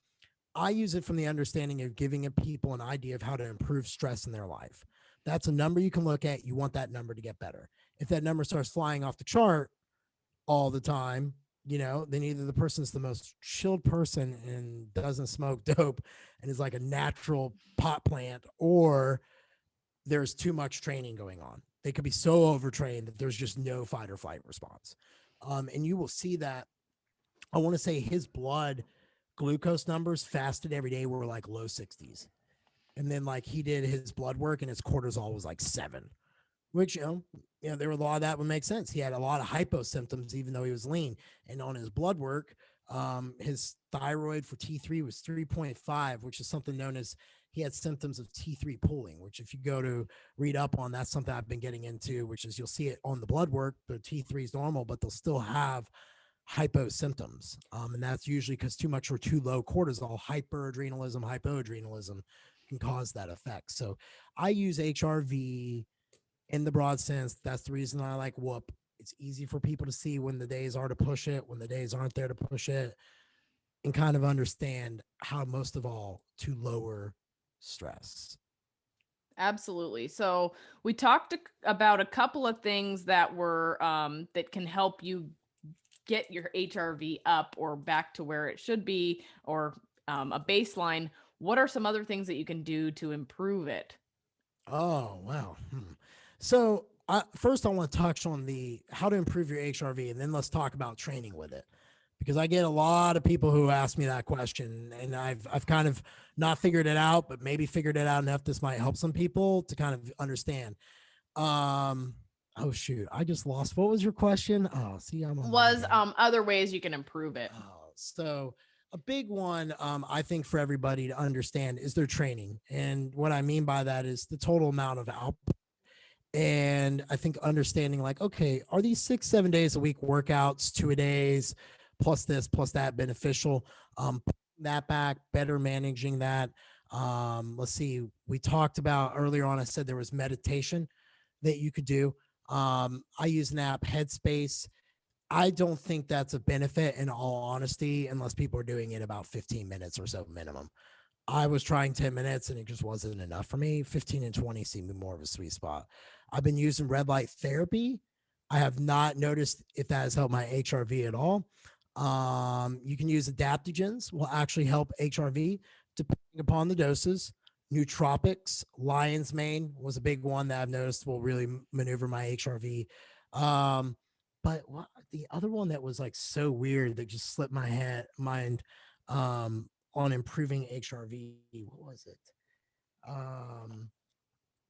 I use it from the understanding of giving people an idea of how to improve stress in their life. That's a number you can look at. You want that number to get better. If that number starts flying off the chart all the time, then either the person's the most chilled person and doesn't smoke dope and is like a natural pot plant, or there's too much training going on. They could be so overtrained that there's just no fight or flight response. And you will see that. I want to say his blood glucose numbers fasted every day were like low 60s. And then like he did his blood work and his cortisol was like 7. which there were a lot of that would make sense. He had a lot of hypo symptoms, even though he was lean. And on his blood work, his thyroid for T3 was 3.5, which is something known as he had symptoms of T3 pooling, which if you go to read up on, that's something I've been getting into, which is you'll see it on the blood work. The T3 is normal, but they'll still have hypo symptoms. And that's usually because too much or too low cortisol, hyperadrenalism can cause that effect. So I use HRV in the broad sense. That's the reason I like Whoop. It's easy for people to see when the days are to push it, when the days aren't there to push it, and kind of understand how most of all to lower stress. Absolutely. So we talked about a couple of things that were that can help you get your HRV up or back to where it should be, or a baseline. What are some other things that you can do to improve it? Oh, wow. So first I want to touch on the how to improve your HRV, and then let's talk about training with it, because I get a lot of people who ask me that question, and I've kind of not figured it out, but maybe figured it out enough. This might help some people to kind of understand. Oh shoot, I just lost. What was your question? Oh, see, I'm on Was other ways you can improve it. so a big one, I think for everybody to understand is their training. And what I mean by that is the total amount of output. And I think understanding like, okay, are these 6, 7 days a week workouts, 2 a days, plus this, plus that beneficial? Putting that back, better managing that. Let's see, we talked about earlier on, I said there was meditation that you could do. I use an app, Headspace. I don't think that's a benefit in all honesty, unless people are doing it about 15 minutes or so minimum. I was trying 10 minutes and it just wasn't enough for me. 15 and 20 seem to be more of a sweet spot. I've been using red light therapy. I have not noticed if that has helped my HRV at all. You can use adaptogens, will actually help HRV depending upon the doses. Nootropics, lion's mane was a big one that I've noticed will really maneuver my HRV. But what, the other one that was like so weird that just slipped my mind on improving HRV, what was it?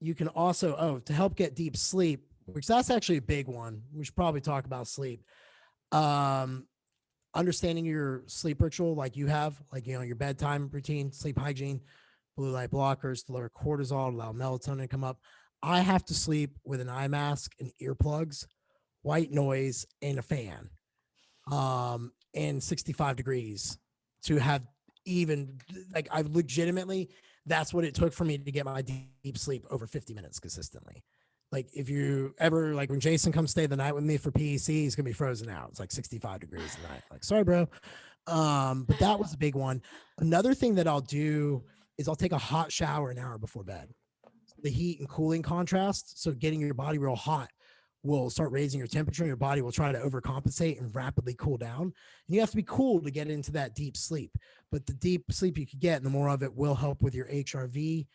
You can also, to help get deep sleep, which that's actually a big one. We should probably talk about sleep. Um, Understanding your sleep ritual, like you have, like, your bedtime routine, sleep hygiene, blue light blockers to lower cortisol, allow melatonin to come up. I have to sleep with an eye mask and earplugs, white noise, and a fan, and 65 degrees to have even, like, I legitimately, that's what it took for me to get my deep sleep over 50 minutes consistently. Like, if you ever, like, when Jason comes stay the night with me for PEC, he's gonna be frozen out. It's like 65 degrees a night. Like, sorry, bro. But that was a big one. Another thing that I'll do is I'll take a hot shower an hour before bed. The heat and cooling contrast. So getting your body real hot will start raising your temperature. Your body will try to overcompensate and rapidly cool down. And you have to be cool to get into that deep sleep. But the deep sleep you could get, and the more of it will help with your HRV.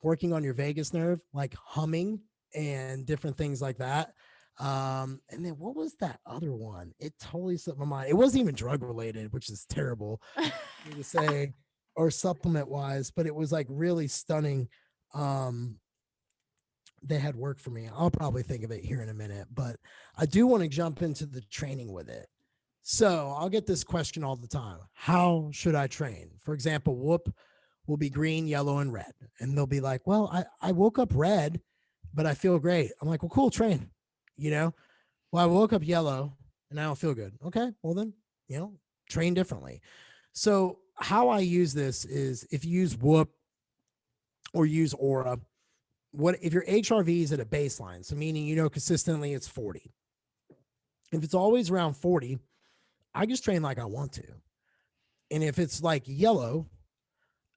Working on your vagus nerve, like humming and different things like that. And then what was that other one? It totally slipped my mind. It wasn't even drug related, which is terrible to say, or supplement wise, but it was like really stunning. They had worked for me. I'll probably think of it here in a minute, but I do want to jump into the training with it. So I'll get this question all the time. How should I train? For example, Whoop will be green, yellow, and red. And they'll be like, well, I woke up red, but I feel great. I'm like, well, cool, train. Well, I woke up yellow and I don't feel good. Okay, well then, train differently. So how I use this is, if you use Whoop or use Aura, what if your HRV is at a baseline? So meaning, consistently it's 40. If it's always around 40, I just train like I want to. And if it's like yellow,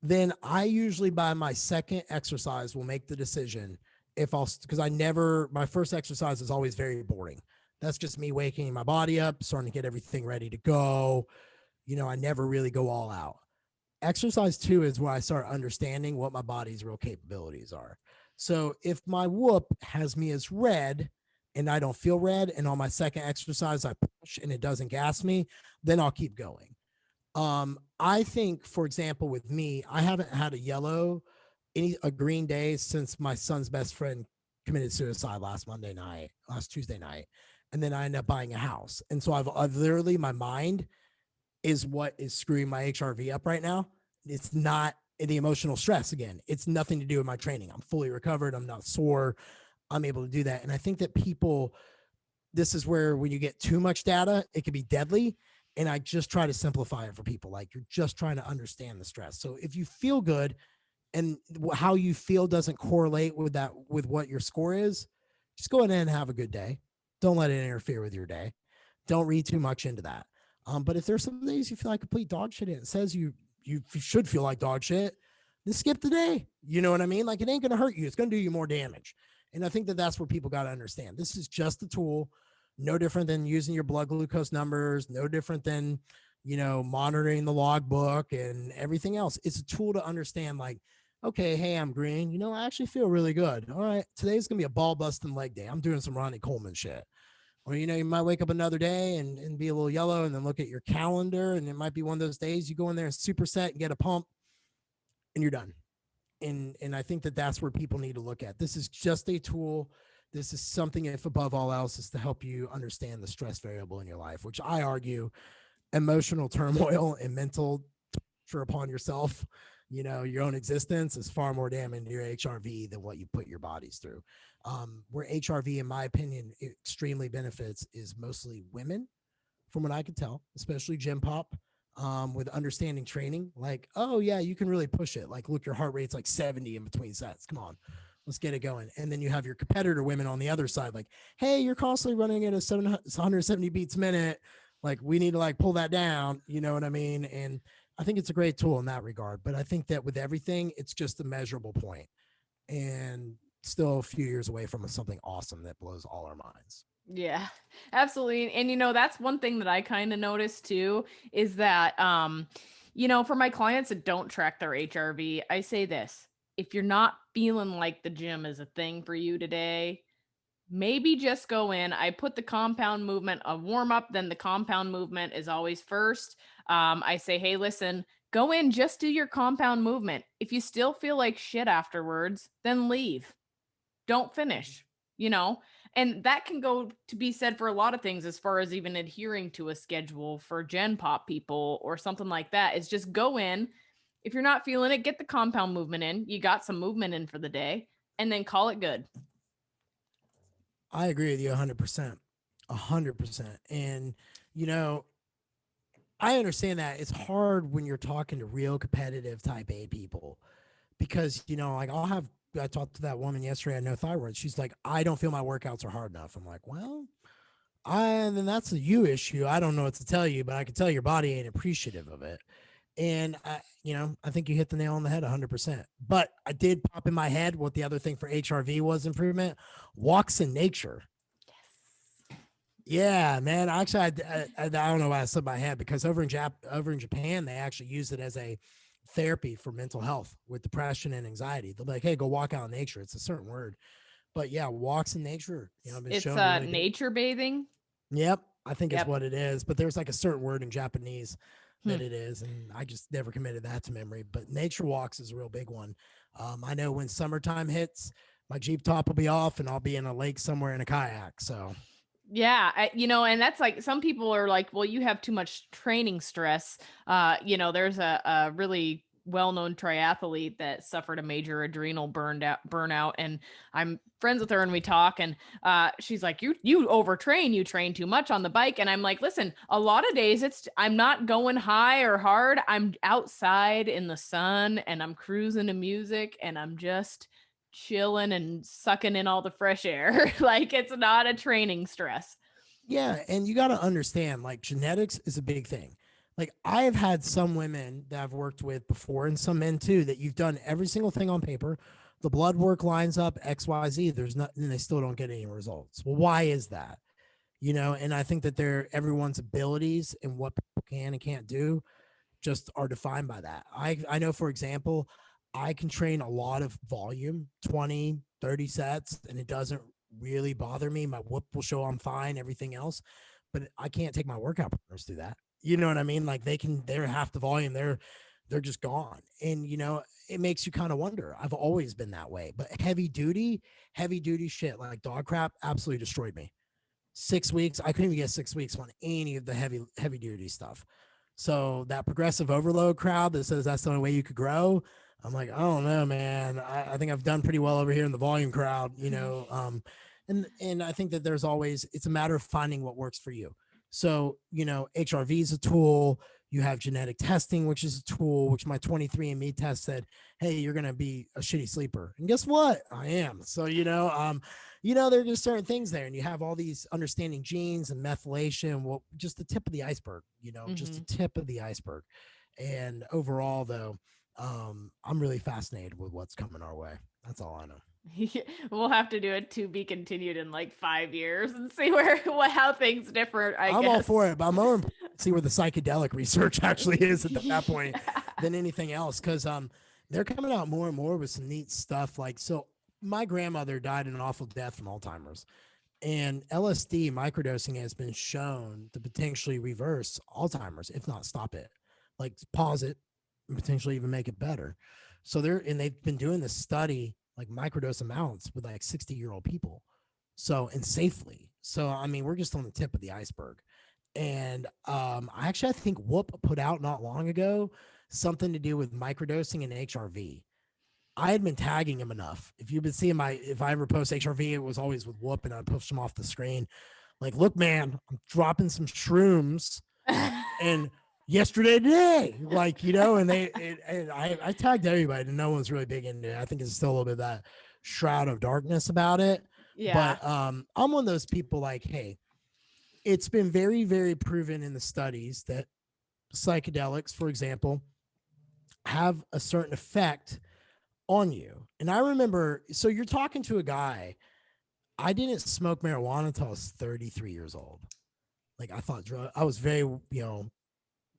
then I usually by my second exercise will make the decision if because my first exercise is always very boring. That's just me waking my body up, starting to get everything ready to go. I never really go all out. Exercise 2 is where I start understanding what my body's real capabilities are. So if my Whoop has me as red and I don't feel red, and on my second exercise I push and it doesn't gas me, then I'll keep going. I think, for example, with me, I haven't had a green day since my son's best friend committed suicide last Tuesday night, and then I ended up buying a house. And so I've literally, my mind is what is screwing my HRV up right now. It's not the emotional stress again. It's nothing to do with my training. I'm fully recovered. I'm not sore. I'm able to do that. And I think that people, this is where when you get too much data, it can be deadly. And I just try to simplify it for people. Like, you're just trying to understand the stress. So if you feel good and how you feel doesn't correlate with that, with what your score is, just go ahead and have a good day. Don't let it interfere with your day. Don't read too much into that. But if there's some days you feel like complete dog shit and it says you should feel like dog shit, then skip the day. You know what I mean? Like, it ain't going to hurt you. It's going to do you more damage. And I think that that's what people got to understand. This is just a tool, no different than using your blood glucose numbers, no different than, monitoring the logbook and everything else. It's a tool to understand, like, okay, hey, I'm green. I actually feel really good. All right, today's going to be a ball busting leg day. I'm doing some Ronnie Coleman shit. Or, you might wake up another day and be a little yellow, and then look at your calendar, and it might be one of those days you go in there and superset and get a pump and you're done. And I think that that's where people need to look at. This is just a tool. This is something, if above all else, is to help you understand the stress variable in your life, which I argue emotional turmoil and mental torture upon yourself, your own existence, is far more damaging to your HRV than what you put your bodies through. Where HRV, in my opinion, extremely benefits is mostly women, from what I could tell, especially gym pop, with understanding training. Like, oh yeah, you can really push it. Like, look, your heart rate's like 70 in between sets. Come on, let's get it going. And then you have your competitor women on the other side, like, hey, you're constantly running at 170 beats a minute. Like, we need to like pull that down. You know what I mean? And I think it's a great tool in that regard. But I think that with everything, it's just a measurable point, and still a few years away from something awesome that blows all our minds. Yeah, absolutely. And that's one thing that I kind of noticed too, is that for my clients that don't track their HRV, I say this: if you're not feeling like the gym is a thing for you today, maybe just go in. I put the compound movement a warm up, then the compound movement is always first. I say, hey, listen, go in, just do your compound movement. If you still feel like shit afterwards, then leave. Don't finish, and that can go to be said for a lot of things, as far as even adhering to a schedule for Gen Pop people or something like that. Is just go in. If you're not feeling it, get the compound movement in. You got some movement in for the day, and then call it good. I agree with you 100%. 100%. And, I understand that it's hard when you're talking to real competitive type A people, because, like, I talked to that woman yesterday, I had no thyroid. She's like, I don't feel my workouts are hard enough. I'm like, well, then that's a you issue. I don't know what to tell you, but I can tell your body ain't appreciative of it. And I think you hit the nail on the head 100%. But I did pop in my head what the other thing for HRV was improvement: walks in nature. Yeah, man. Actually, I don't know why I said my head, because over in Japan, they actually use it as a therapy for mental health with depression and anxiety. They'll be like, hey, go walk out in nature. It's a certain word, but yeah, walks in nature. It's really nature bathing. Yep, I think it's what it is. But there's like a certain word in Japanese that it is, and I just never committed that to memory. But nature walks is a real big one. I know when summertime hits, my Jeep top will be off, and I'll be in a lake somewhere in a kayak. So. Yeah, and that's like, some people are like, well, you have too much training stress. There's a really well-known triathlete that suffered a major adrenal burnout, and I'm friends with her, and we talk, and she's like, you overtrain, you train too much on the bike. And I'm like, listen, a lot of days I'm not going high or hard. I'm outside in the sun, and I'm cruising to music, and I'm just chilling and sucking in all the fresh air. Like, it's not a training stress. Yeah, and you got to understand, like, genetics is a big thing. Like, I have had some women that I've worked with before, and some men too, that you've done every single thing on paper, the blood work lines up XYZ, there's nothing, and they still don't get any results. Well, why is that? And I think that everyone's abilities and what people can and can't do just are defined by that. I know, for example, I can train a lot of volume, 20, 30 sets, and it doesn't really bother me. My whoop will show I'm fine, everything else, but I can't take my workout partners through that. You know what I mean? Like, they're half the volume. they're just gone. And, it makes you kind of wonder. I've always been that way, but heavy duty shit like dog crap absolutely destroyed me. 6 weeks, I couldn't even get 6 weeks on any of the heavy duty stuff. So that progressive overload crowd that says that's the only way you could grow, I'm like, I don't know, man. I think I've done pretty well over here in the volume crowd, and I think that it's a matter of finding what works for you. So, HRV is a tool. You have genetic testing, which is a tool, which my 23andMe test said, hey, you're going to be a shitty sleeper. And guess what? I am. So, there are just certain things there. And you have all these understanding genes and methylation. Well, just the tip of the iceberg, just the tip of the iceberg. And overall, though, I'm really fascinated with what's coming our way. That's all I know. We'll have to do it to be continued in like 5 years and see how things differ. I'm all for it, but I'm more to see where the psychedelic research actually is at that point than anything else, because they're coming out more and more with some neat stuff. Like, so my grandmother died an awful death from Alzheimer's, and LSD microdosing has been shown to potentially reverse Alzheimer's, if not stop it, like pause it and potentially even make it better. So they've been doing this study, like microdose amounts with like 60-year-old people. So, and safely. So, I mean, we're just on the tip of the iceberg. And I think Whoop put out not long ago something to do with microdosing and HRV. I had been tagging him enough. If you've been seeing if I ever post HRV, it was always with Whoop, and I'd push him off the screen. Like, look, man, I'm dropping some shrooms and today, like, and I tagged everybody, and no one's really big into it. I think it's still a little bit of that shroud of darkness about it. Yeah. But I'm one of those people like, hey, it's been very, very proven in the studies that psychedelics, for example, have a certain effect on you. And I remember, so you're talking to a guy, I didn't smoke marijuana until I was 33 years old. Like, I was very,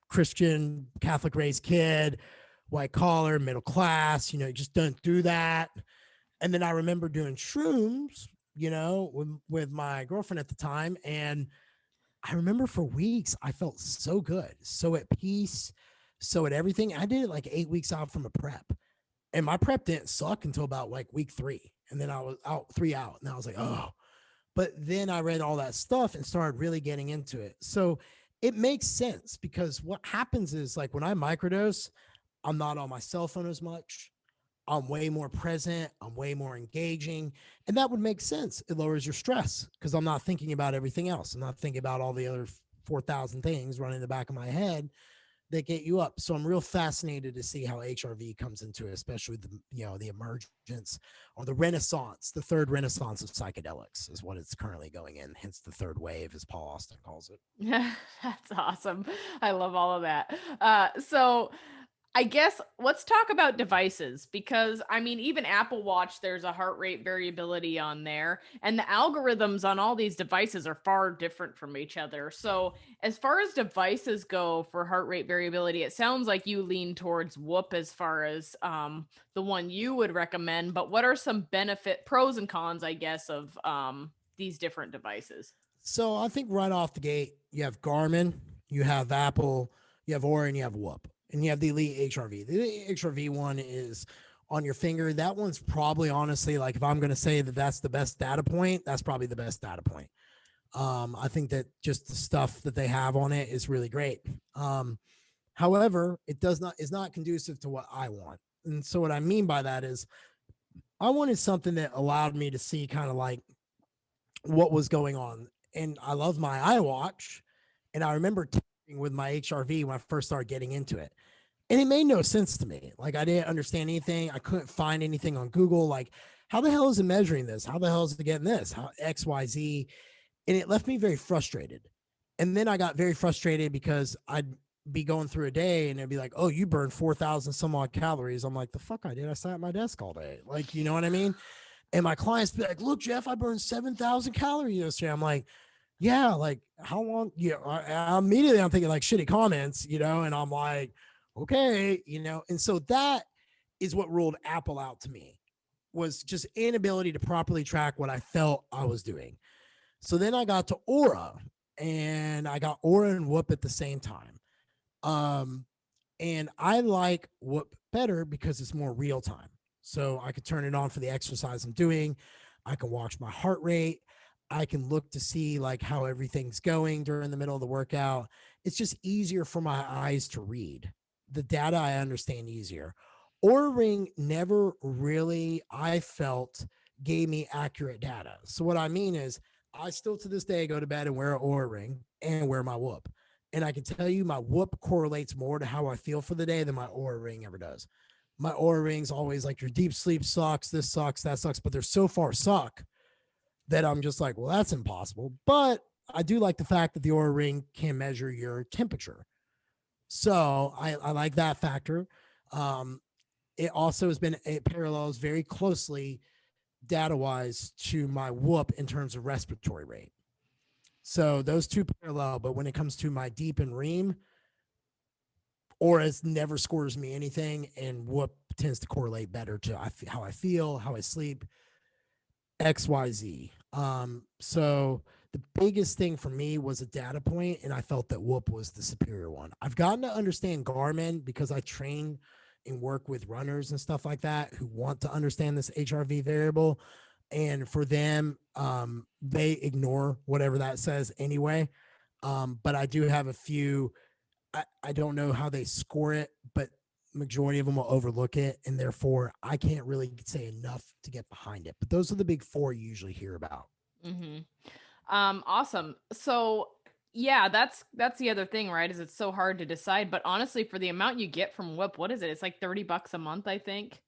Christian, Catholic raised kid, white collar, middle class, just don't do that. And then I remember doing shrooms, with my girlfriend at the time. And I remember for weeks, I felt so good, so at peace, so at everything. I did it like 8 weeks out from a prep, and my prep didn't suck until about like week 3. And then I was out 3 out, and I was like, oh, but then I read all that stuff and started really getting into it. So it makes sense, because what happens is, like, when I microdose, I'm not on my cell phone as much. I'm way more present. I'm way more engaging. And that would make sense. It lowers your stress because I'm not thinking about everything else. I'm not thinking about all the other 4,000 things running in the back of my head that get you up. So I'm real fascinated to see how HRV comes into it, especially the emergence or the renaissance, the third renaissance of psychedelics is what it's currently going in. Hence the third wave, as Paul Austin calls it. That's awesome. I love all of that. So I guess let's talk about devices, because I mean, even Apple Watch, there's a heart rate variability on there, and the algorithms on all these devices are far different from each other. So as far as devices go for heart rate variability, it sounds like you lean towards Whoop as far as the one you would recommend, but what are some pros and cons, I guess, of these different devices? So I think right off the gate, you have Garmin, you have Apple, you have Oura, and you have Whoop. And you have the Elite HRV. The Elite HRV one is on your finger. That one's probably, honestly, like, if I'm going to say that that's the best data point, that's probably the best data point. I think that just the stuff that they have on it is really great. However, is not conducive to what I want. And so what I mean by that is, I wanted something that allowed me to see kind of like what was going on. And I love my iWatch. And I remember with my HRV when I first started getting into it. And it made no sense to me. Like, I didn't understand anything. I couldn't find anything on Google. Like, how the hell is it measuring this? How the hell is it getting this? How X, Y, Z? And it left me very frustrated. And then I got very frustrated because I'd be going through a day and it'd be like, oh, you burned 4,000 some odd calories. I'm like, the fuck I did. I sat at my desk all day. Like, you know what I mean? And my clients be like, look, Jeff, I burned 7,000 calories yesterday. I'm like, yeah, like, how long? Immediately I'm thinking like shitty comments, and I'm like, okay, and so that is what ruled Apple out to me, was just inability to properly track what I felt I was doing. So then I got to Oura, and I got Oura and Whoop at the same time. And I like Whoop better because it's more real time. So I could turn it on for the exercise I'm doing. I can watch my heart rate. I can look to see like how everything's going during the middle of the workout. It's just easier for my eyes to read. The data I understand easier. Oura Ring never really, I felt, gave me accurate data. So what I mean is I still to this day go to bed and wear an Oura Ring and wear my Whoop. And I can tell you my Whoop correlates more to how I feel for the day than my Oura Ring ever does. My Oura Ring's always like your deep sleep sucks, this sucks, that sucks, but they're so far suck that I'm just like, well, that's impossible. But I do like the fact that the Oura Ring can measure your temperature. So I like that factor. Um, it also has been, it parallels very closely data wise to my Whoop in terms of respiratory rate. So those two parallel, but when it comes to my deep and ream, Aura's never scores me anything, and Whoop tends to correlate better to how I feel, how I sleep, XYZ. So the biggest thing for me was a data point, and I felt that Whoop was the superior one. I've gotten to understand Garmin because I train and work with runners and stuff like that who want to understand this HRV variable. And for them, they ignore whatever that says anyway. But I do have a few. I don't know how they score it, but majority of them will overlook it, and therefore I can't really say enough to get behind it. But those are the big four you usually hear about. Mm-hmm. Awesome. So yeah, that's the other thing, right? Is it's so hard to decide. But honestly, for the amount you get from Whoop, what is it? It's like $30 a month, I think.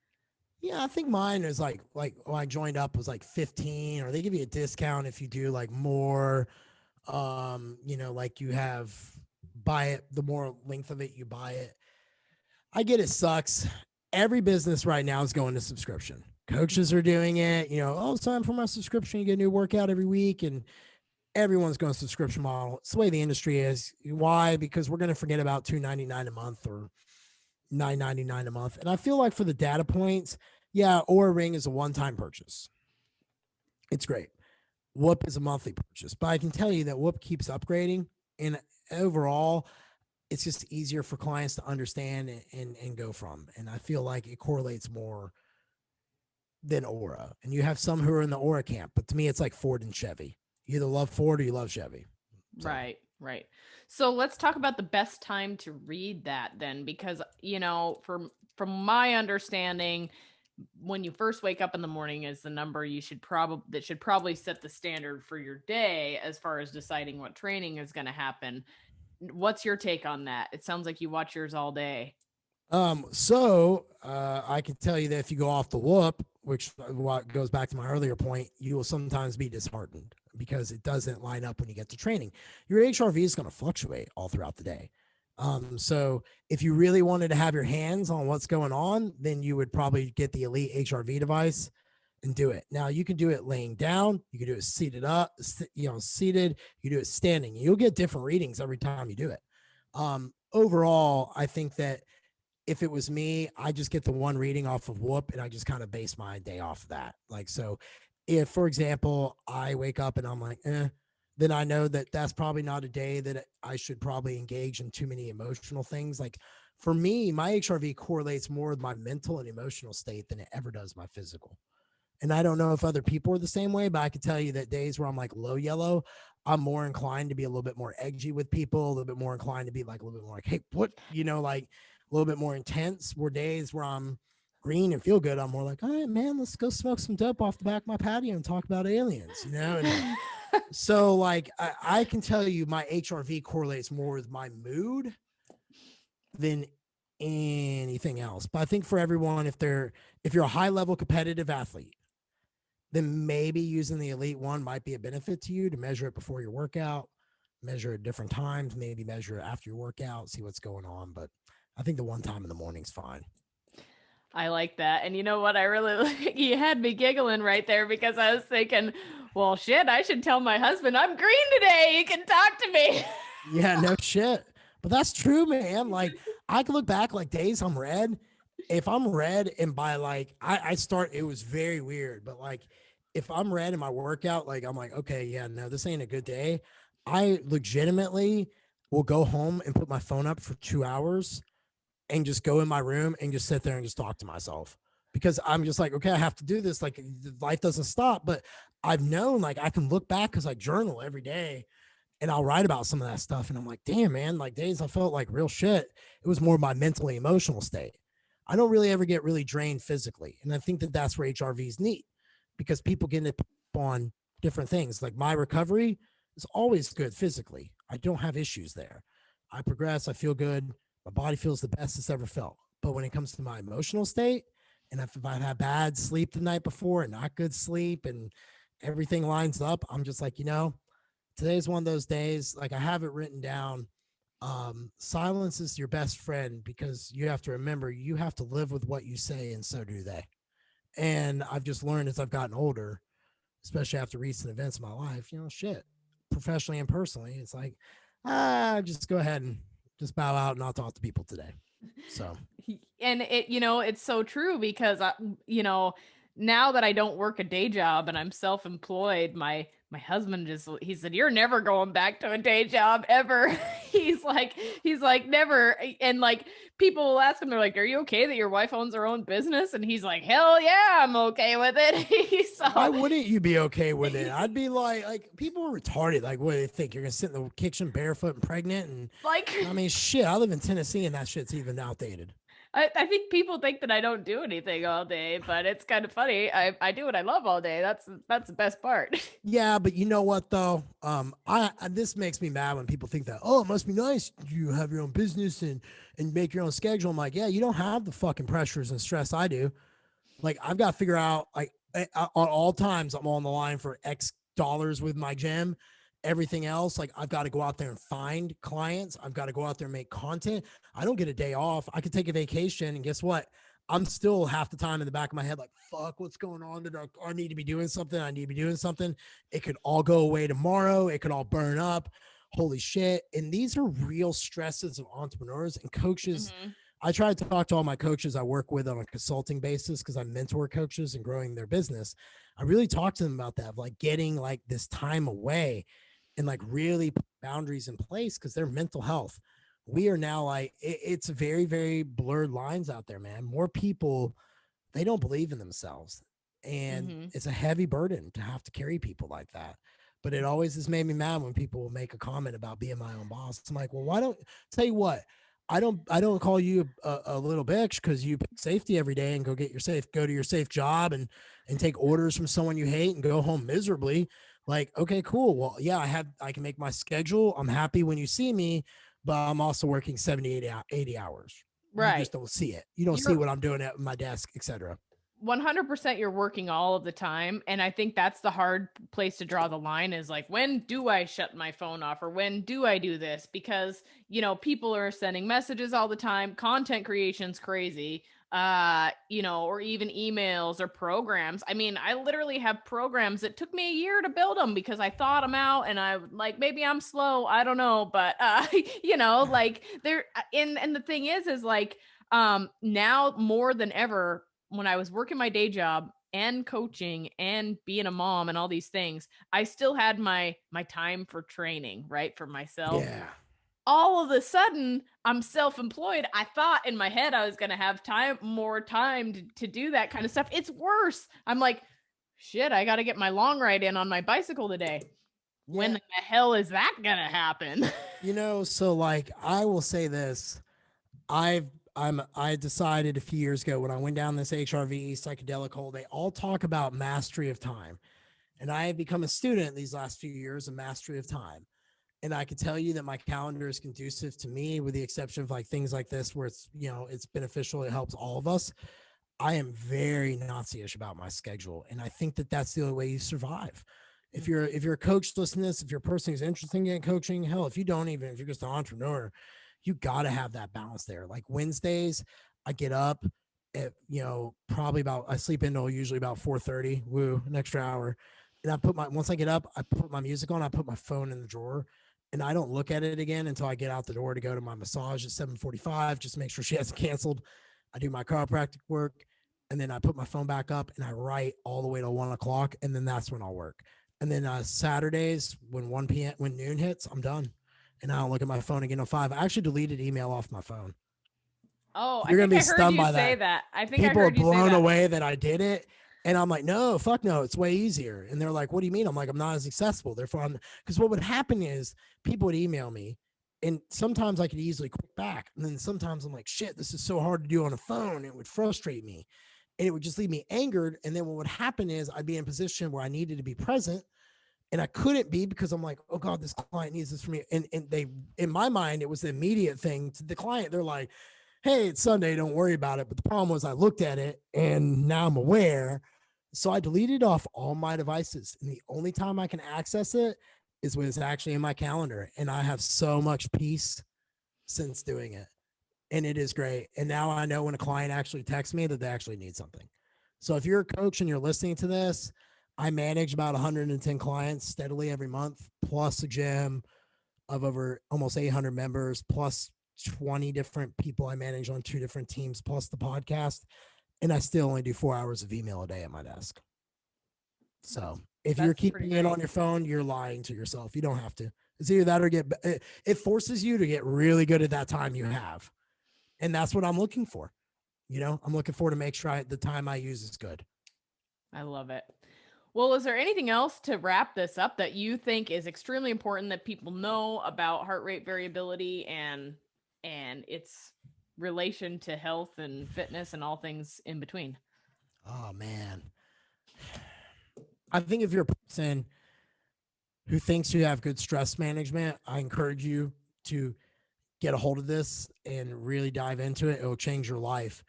Yeah, I think mine is like when I joined up was like 15, or they give you a discount if you do like more. Like you have buy it, the more length of it you buy it. I get it sucks. Every business right now is going to subscription. Coaches are doing it. Oh, it's time for my subscription. You get a new workout every week, and everyone's going subscription model. It's the way the industry is. Why? Because we're going to forget about $2.99 a month or $9.99 a month. And I feel like for the data points, yeah, Oura Ring is a one-time purchase. It's great. Whoop is a monthly purchase, but I can tell you that Whoop keeps upgrading, and overall, it's just easier for clients to understand and go from. And I feel like it correlates more than Aura. And you have some who are in the Aura camp, but to me, it's like Ford and Chevy. You either love Ford or you love Chevy. So. Right. So let's talk about the best time to read that then, because from my understanding, when you first wake up in the morning is the number you should probably set the standard for your day as far as deciding what training is going to happen. What's your take on that? It sounds like you watch yours all day. I can tell you that if you go off the Whoop, which goes back to my earlier point, you will sometimes be disheartened because it doesn't line up when you get to training. Your HRV is going to fluctuate all throughout the day. So if you really wanted to have your hands on what's going on, then you would probably get the Elite HRV device and do it. Now you can do it laying down, you can do it seated up, seated, you do it standing. You'll get different readings every time you do it. Overall, I think that if it was me, I just get the one reading off of Whoop and I just kind of base my day off of that. Like, so if, for example, I wake up and I'm like, then I know that that's probably not a day that I should probably engage in too many emotional things. Like for me, my HRV correlates more with my mental and emotional state than it ever does my physical. And I don't know if other people are the same way, but I can tell you that days where I'm like low yellow, I'm more inclined to be a little bit more edgy with people, a little bit more inclined to be like a little bit more like, hey, what, like a little bit more intense. Where days where I'm green and feel good, I'm more like, all right, man, let's go smoke some dope off the back of my patio and talk about aliens, And so like, I can tell you my HRV correlates more with my mood than anything else. But I think for everyone, if you're a high level competitive athlete, then maybe using the Elite one might be a benefit to you to measure it before your workout, measure at different times, maybe measure it after your workout, see what's going on. But I think the one time in the morning's fine. I like that. And you know what? I really, you had me giggling right there because I was thinking, well, shit, I should tell my husband I'm green today. He can talk to me. Yeah, no shit. But that's true, man. Like I can look back like days I'm red. If I'm red and by like, I start, it was very weird, but like if I'm red in my workout, like I'm like, okay, yeah, no, this ain't a good day. I legitimately will go home and put my phone up for 2 hours and just go in my room and just sit there and just talk to myself, because I'm just like, okay, I have to do this. Like, life doesn't stop. But I've known, like, I can look back because I journal every day and I'll write about some of that stuff. And I'm like, damn, man, like days I felt like real shit. It was more my mentally emotional state. I don't really ever get really drained physically. And I think that that's where HRV is neat, because people get it on different things. Like, my recovery is always good physically. I don't have issues there. I progress. I feel good. My body feels the best it's ever felt. But when it comes to my emotional state, and if I've had bad sleep the night before and not good sleep and everything lines up, I'm just like, today's one of those days. Like, I have it written down. Silence is your best friend, because you have to remember, you have to live with what you say, and so do they. And I've just learned as I've gotten older, especially after recent events in my life, shit, professionally and personally, it's like, just go ahead and just bow out and not talk to people today. So, and it's so true, because now that I don't work a day job and I'm self-employed, my husband he said, you're never going back to a day job ever. he's like never. And like, people will ask him, they're like, are you okay that your wife owns her own business? And he's like, hell yeah, I'm okay with it. So, why wouldn't you be okay with it? I'd be like people are retarded. Like, what do they think? You're gonna sit in the kitchen barefoot and pregnant? And like, I mean, shit, I live in Tennessee and that shit's even outdated. I think people think that I don't do anything all day, but it's kind of funny. I do what I love all day. That's the best part. Yeah, but you know what though? I this makes me mad when people think that, oh, it must be nice you have your own business and make your own schedule. I'm like, yeah, you don't have the fucking pressures and stress I do. Like, I've got to figure out, like, on all times I'm on the line for X dollars with my gym. Everything else, like, I've got to go out there and find clients. I've got to go out there and make content. I don't get a day off. I could take a vacation, and guess what? I'm still half the time in the back of my head like, fuck, what's going on? I need to be doing something. I need to be doing something. It could all go away tomorrow. It could all burn up. Holy shit. And these are real stresses of entrepreneurs and coaches. Mm-hmm. I try to talk to all my coaches I work with on a consulting basis, because I mentor coaches and growing their business. I really talk to them about that, of like getting like this time away and like really put boundaries in place, because their mental health. We are now like, it's very, very blurred lines out there, man. More people, they don't believe in themselves. And Mm-hmm. it's a heavy burden to have to carry people like that. But it always has made me mad when people will make a comment about being my own boss. I'm like, well, why don't, tell you what, I don't call you a little bitch because you pick safety every day and go to your safe job and take orders from someone you hate and go home miserably. Like, okay, cool. Well, yeah, I can make my schedule. I'm happy when you see me, but I'm also working 70, 80 hours. Right. You just don't see it. You don't see what I'm doing at my desk, etc. 100% you're working all of the time. And I think that's the hard place to draw the line, is like, when do I shut my phone off, or when do I do this? Because, people are sending messages all the time. Content creation's crazy. Or even emails or programs. I mean, I literally have programs that took me a year to build them because I thought them out, and I like, maybe I'm slow. I don't know. But, like they're and the thing is like, now more than ever, when I was working my day job and coaching and being a mom and all these things, I still had my time for training, right? For myself. Yeah. All of a sudden, I'm self-employed. I thought in my head I was going to have more time to do that kind of stuff. It's worse. I'm like, shit, I got to get my long ride in on my bicycle today. Yeah. When the hell is that going to happen? So like, I will say this. I decided a few years ago when I went down this HRV psychedelic hole, they all talk about mastery of time. And I have become a student these last few years of mastery of time. And I can tell you that my calendar is conducive to me, with the exception of like things like this, where it's, it's beneficial. It helps all of us. I am very Nazi-ish about my schedule. And I think that that's the only way you survive. If you're a coach listening to this, if you're a person who's interested in coaching, hell, if you're just an entrepreneur, you got to have that balance there. Like Wednesdays, I get up at, I sleep until usually about 4:30, an extra hour. And once I get up, I put my music on, I put my phone in the drawer, and I don't look at it again until I get out the door to go to my massage at 7:45, just make sure she hasn't canceled. I do my chiropractic work, and then I put my phone back up and I write all the way to 1:00. And then that's when I'll work. And then Saturdays when 1 p.m., when noon hits, I'm done. And I don't look at my phone again until 5. I actually deleted email off my phone. Oh, I You're going think to be I heard stunned you by say that. that. I think I People are heard you say blown that. away that I did it. And I'm like, no, fuck no, it's way easier. And they're like, what do you mean? I'm like, I'm not as accessible. Therefore, because what would happen is people would email me, and sometimes I could easily click back. And then sometimes I'm like, shit, this is so hard to do on a phone. It would frustrate me and it would just leave me angered. And then what would happen is I'd be in a position where I needed to be present and I couldn't be because I'm like, oh God, this client needs this from me. And they, in my mind, it was the immediate thing to the client. They're like, hey, it's Sunday, don't worry about it. But the problem was I looked at it and now I'm aware. So I deleted off all my devices. And the only time I can access it is when it's actually in my calendar. And I have so much peace since doing it. And it is great. And now I know when a client actually texts me that they actually need something. So if you're a coach and you're listening to this, I manage about 110 clients steadily every month, plus a gym of over almost 800 members, plus 20 different people I manage on 2 different teams, plus the podcast. And I still only do 4 hours of email a day at my desk. So if you're That's pretty keeping it great. on your phone, you're lying to yourself. You don't have to. It's either that or it forces you to get really good at that time you have. And that's what I'm looking for. I'm looking for to make sure the time I use is good. I love it. Well, is there anything else to wrap this up that you think is extremely important that people know about heart rate variability and its relation to health and fitness and all things in between? Oh man. I think if you're a person who thinks you have good stress management, I encourage you to get a hold of this and really dive into it. It will change your life.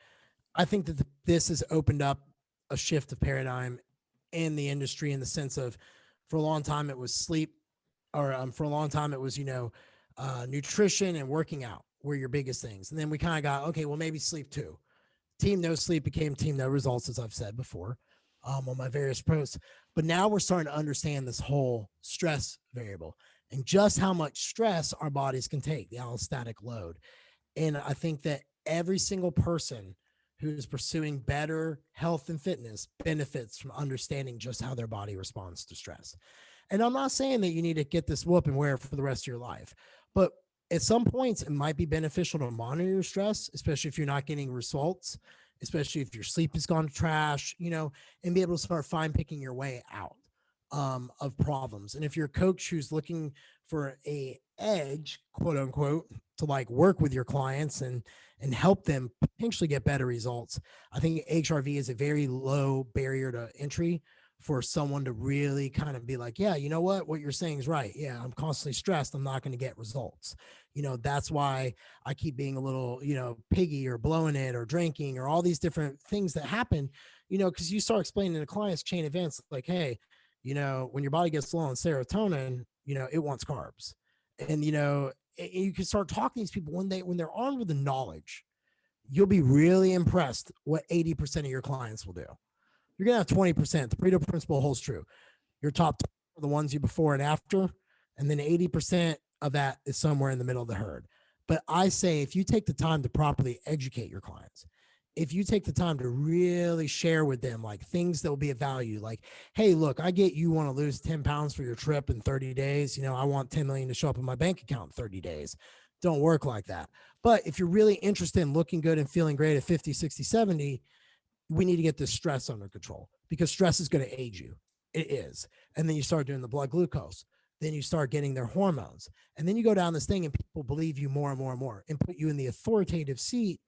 I think that this has opened up a shift of paradigm in the industry in the sense of, for a long time it was sleep, or for a long time it was nutrition and working out were your biggest things, and then we kind of got, okay, well, maybe sleep too. Team No Sleep became Team No Results, as I've said before, on my various posts. But now we're starting to understand this whole stress variable and just how much stress our bodies can take, the allostatic load. And I think that every single person who's pursuing better health and fitness benefits from understanding just how their body responds to stress. And I'm not saying that you need to get this whoop and wear it for the rest of your life, but at some points it might be beneficial to monitor your stress, especially if you're not getting results, especially if your sleep has gone to trash, and be able to start fine picking your way out of problems. And if you're a coach who's looking for a edge, quote unquote, to like work with your clients and help them potentially get better results, I think HRV is a very low barrier to entry for someone to really kind of be like, yeah, you know what you're saying is right. Yeah, I'm constantly stressed. I'm not going to get results. That's why I keep being a little, piggy or blowing it or drinking or all these different things that happen, because you start explaining to clients chain events like, hey, when your body gets low on serotonin, it wants carbs. And, you can start talking to these people when they're armed with the knowledge. You'll be really impressed what 80% of your clients will do. You're going to have 20%. The Pareto principle holds true. Your top 10 are the ones you before and after, and then 80% of that is somewhere in the middle of the herd. But I say if you take the time to properly educate your clients, if you take the time to really share with them like things that will be of value, like, hey, look, I get you want to lose 10 pounds for your trip in 30 days. I want 10 million to show up in my bank account in 30 days. Don't work like that. But if you're really interested in looking good and feeling great at 50, 60, 70, we need to get this stress under control because stress is going to age you. It is. And then you start doing the blood glucose. Then you start getting their hormones. And then you go down this thing and people believe you more and more and more and put you in the authoritative seat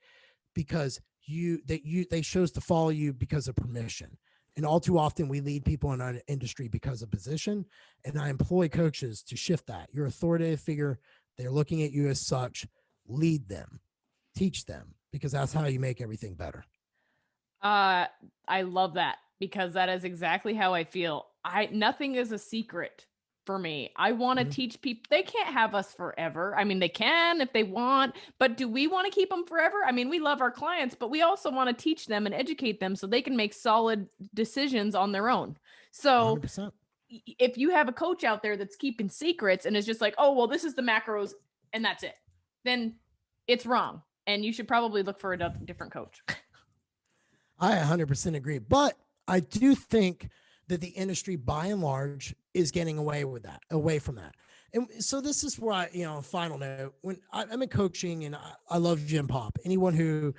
because they chose to follow you because of permission. And all too often we lead people in our industry because of position. And I employ coaches to shift that. Your authoritative figure, they're looking at you as such. Lead them, teach them, because that's how you make everything better. I love that because that is exactly how I feel. Nothing is a secret for me. I want to teach people. They can't have us forever. I mean, they can if they want, but do we want to keep them forever? I mean, we love our clients, but we also want to teach them and educate them so they can make solid decisions on their own. So 100%. if you have a coach out there that's keeping secrets and is just like, oh, well, this is the macros and that's it, then it's wrong. And you should probably look for a different coach. I 100% agree. But I do think that the industry by and large is getting away from that. And so this is where final note, when I'm in coaching and I love Gym Pop, anyone who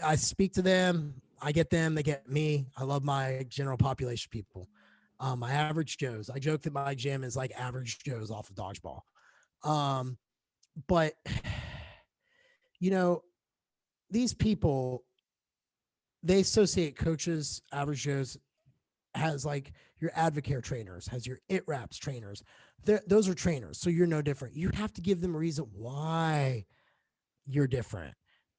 I speak to them, I get them, they get me. I love my general population people. My average Joes. I joke that my gym is like average Joes off of dodgeball. But you know, these people, they associate coaches, average Joes, has like your Advocare trainers, has your It Raps trainers. Those are trainers. So you're no different. You have to give them a reason why you're different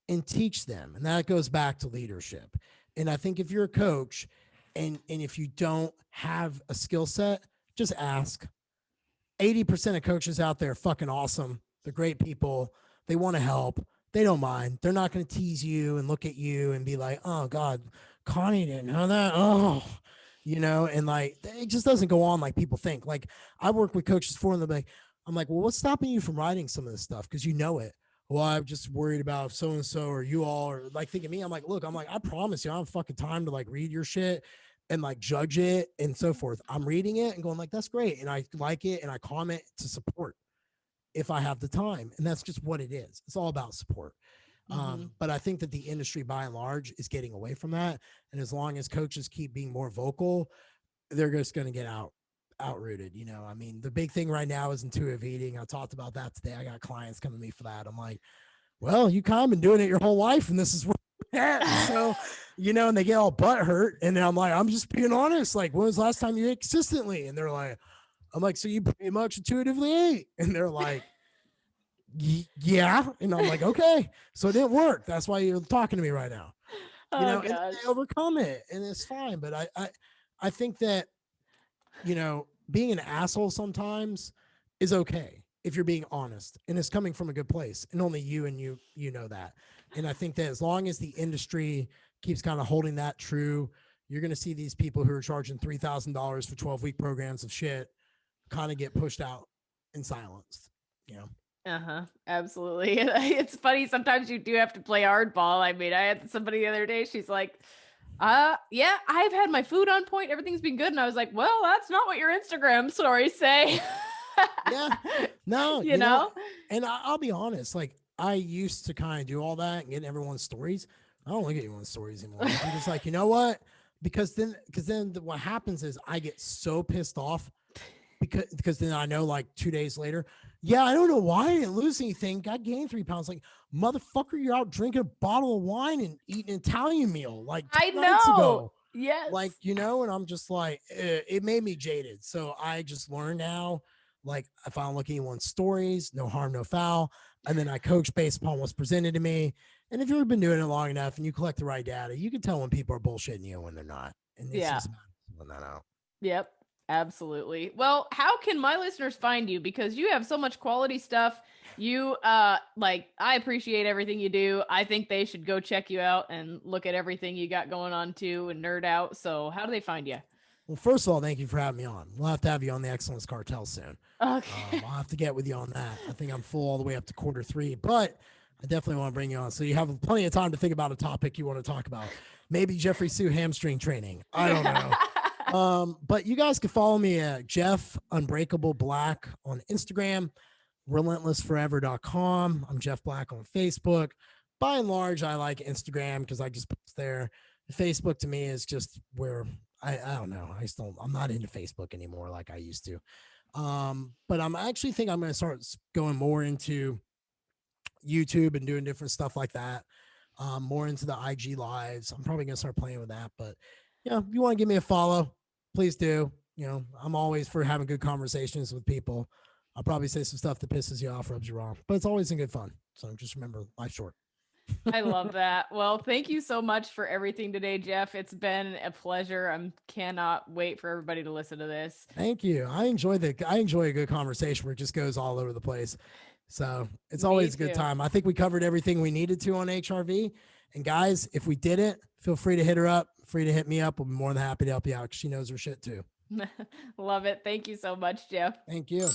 and teach them. And that goes back to leadership. And I think if you're a coach and if you don't have a skill set, just ask. 80% of coaches out there are fucking awesome. They're great people. They want to help. They don't mind. They're not going to tease you and look at you and be like, oh God, Connie didn't know that. Oh, and like, it just doesn't go on like people think. Like I work with coaches for them. I'm like, well, what's stopping you from writing some of this stuff? Cause you know it. Well, I'm just worried about so-and-so or you all are like thinking me. I'm like, I promise you, I don't have fucking time to like read your shit and like judge it and so forth. I'm reading it and going like, that's great. And I like it and I comment to support if I have the time. And that's just what it is. It's all about support. But I think that the industry by and large is getting away from that. And as long as coaches keep being more vocal, they're just going to get outrooted. I mean, the big thing right now is intuitive eating. I talked about that today. I got clients coming to me for that. I'm like, well, you kind of been doing it your whole life and this is where we're at. So, and they get all butt hurt. And then I'm like, I'm just being honest. Like, when was the last time you ate consistently? And they're like, I'm like, so you pretty much intuitively ate? And they're like, yeah. And I'm like, okay, so it didn't work. That's why you're talking to me right now. And they overcome it and it's fine. But I think that, being an asshole sometimes is okay if you're being honest and it's coming from a good place, and only you and you know that. And I think that as long as the industry keeps kind of holding that true, you're going to see these people who are charging $3,000 for 12-week programs of shit kind of get pushed out and silenced. Absolutely. It's funny. Sometimes you do have to play hardball. I mean, I had somebody the other day. She's like, yeah, I've had my food on point. Everything's been good. And I was like, well, that's not what your Instagram stories say. Yeah, no, you know? And I'll be honest. Like I used to kind of do all that and get everyone's stories. I don't look at anyone's stories anymore. I'm just like, you know what? Because then what happens is I get so pissed off because then I know like 2 days later, yeah, I don't know why I didn't lose anything. I gained 3 pounds. Like, motherfucker, you're out drinking a bottle of wine and eating an Italian meal like 2 nights ago. Yes. Like, and I'm just like, it made me jaded. So I just learned now, like, if I don't look at anyone's stories, no harm, no foul. And then I coach based upon what's presented to me. And if you've been doing it long enough and you collect the right data, you can tell when people are bullshitting you and when they're not. And it's just when that out. Yep. Absolutely. Well, how can my listeners find you? Because you have so much quality stuff. You I appreciate everything you do. I think they should go check you out and look at everything you got going on too and nerd out. So how do they find you? Well, first of all, thank you for having me on. We'll have to have you on the Excellence Cartel soon. Okay. I'll have to get with you on that. I think I'm full all the way up to Q3, but I definitely want to bring you on. So you have plenty of time to think about a topic you want to talk about. Maybe Jeffrey Sue hamstring training. I don't know. But you guys can follow me at Jeff Unbreakable Black on Instagram, relentlessforever.com. I'm Jeff Black on Facebook. By and large, I like Instagram because I just post there. Facebook to me is just where I don't know. I'm not into Facebook anymore like I used to. But I'm actually think I'm going to start going more into YouTube and doing different stuff like that. More into the IG lives. I'm probably going to start playing with that, but if you want to give me a follow, please do. I'm always for having good conversations with people. I'll probably say some stuff that pisses you off, rubs you wrong, but it's always in good fun. So just remember, life's short. I love that. Well, thank you so much for everything today, Jeff. It's been a pleasure. I cannot wait for everybody to listen to this. Thank you. I enjoy a good conversation where it just goes all over the place. So it's always a good time. I think we covered everything we needed to on HRV. And guys, if we didn't, feel free to hit her up, free to hit me up. We'll be more than happy to help you out because she knows her shit too. Love it. Thank you so much, Jeff. Thank you.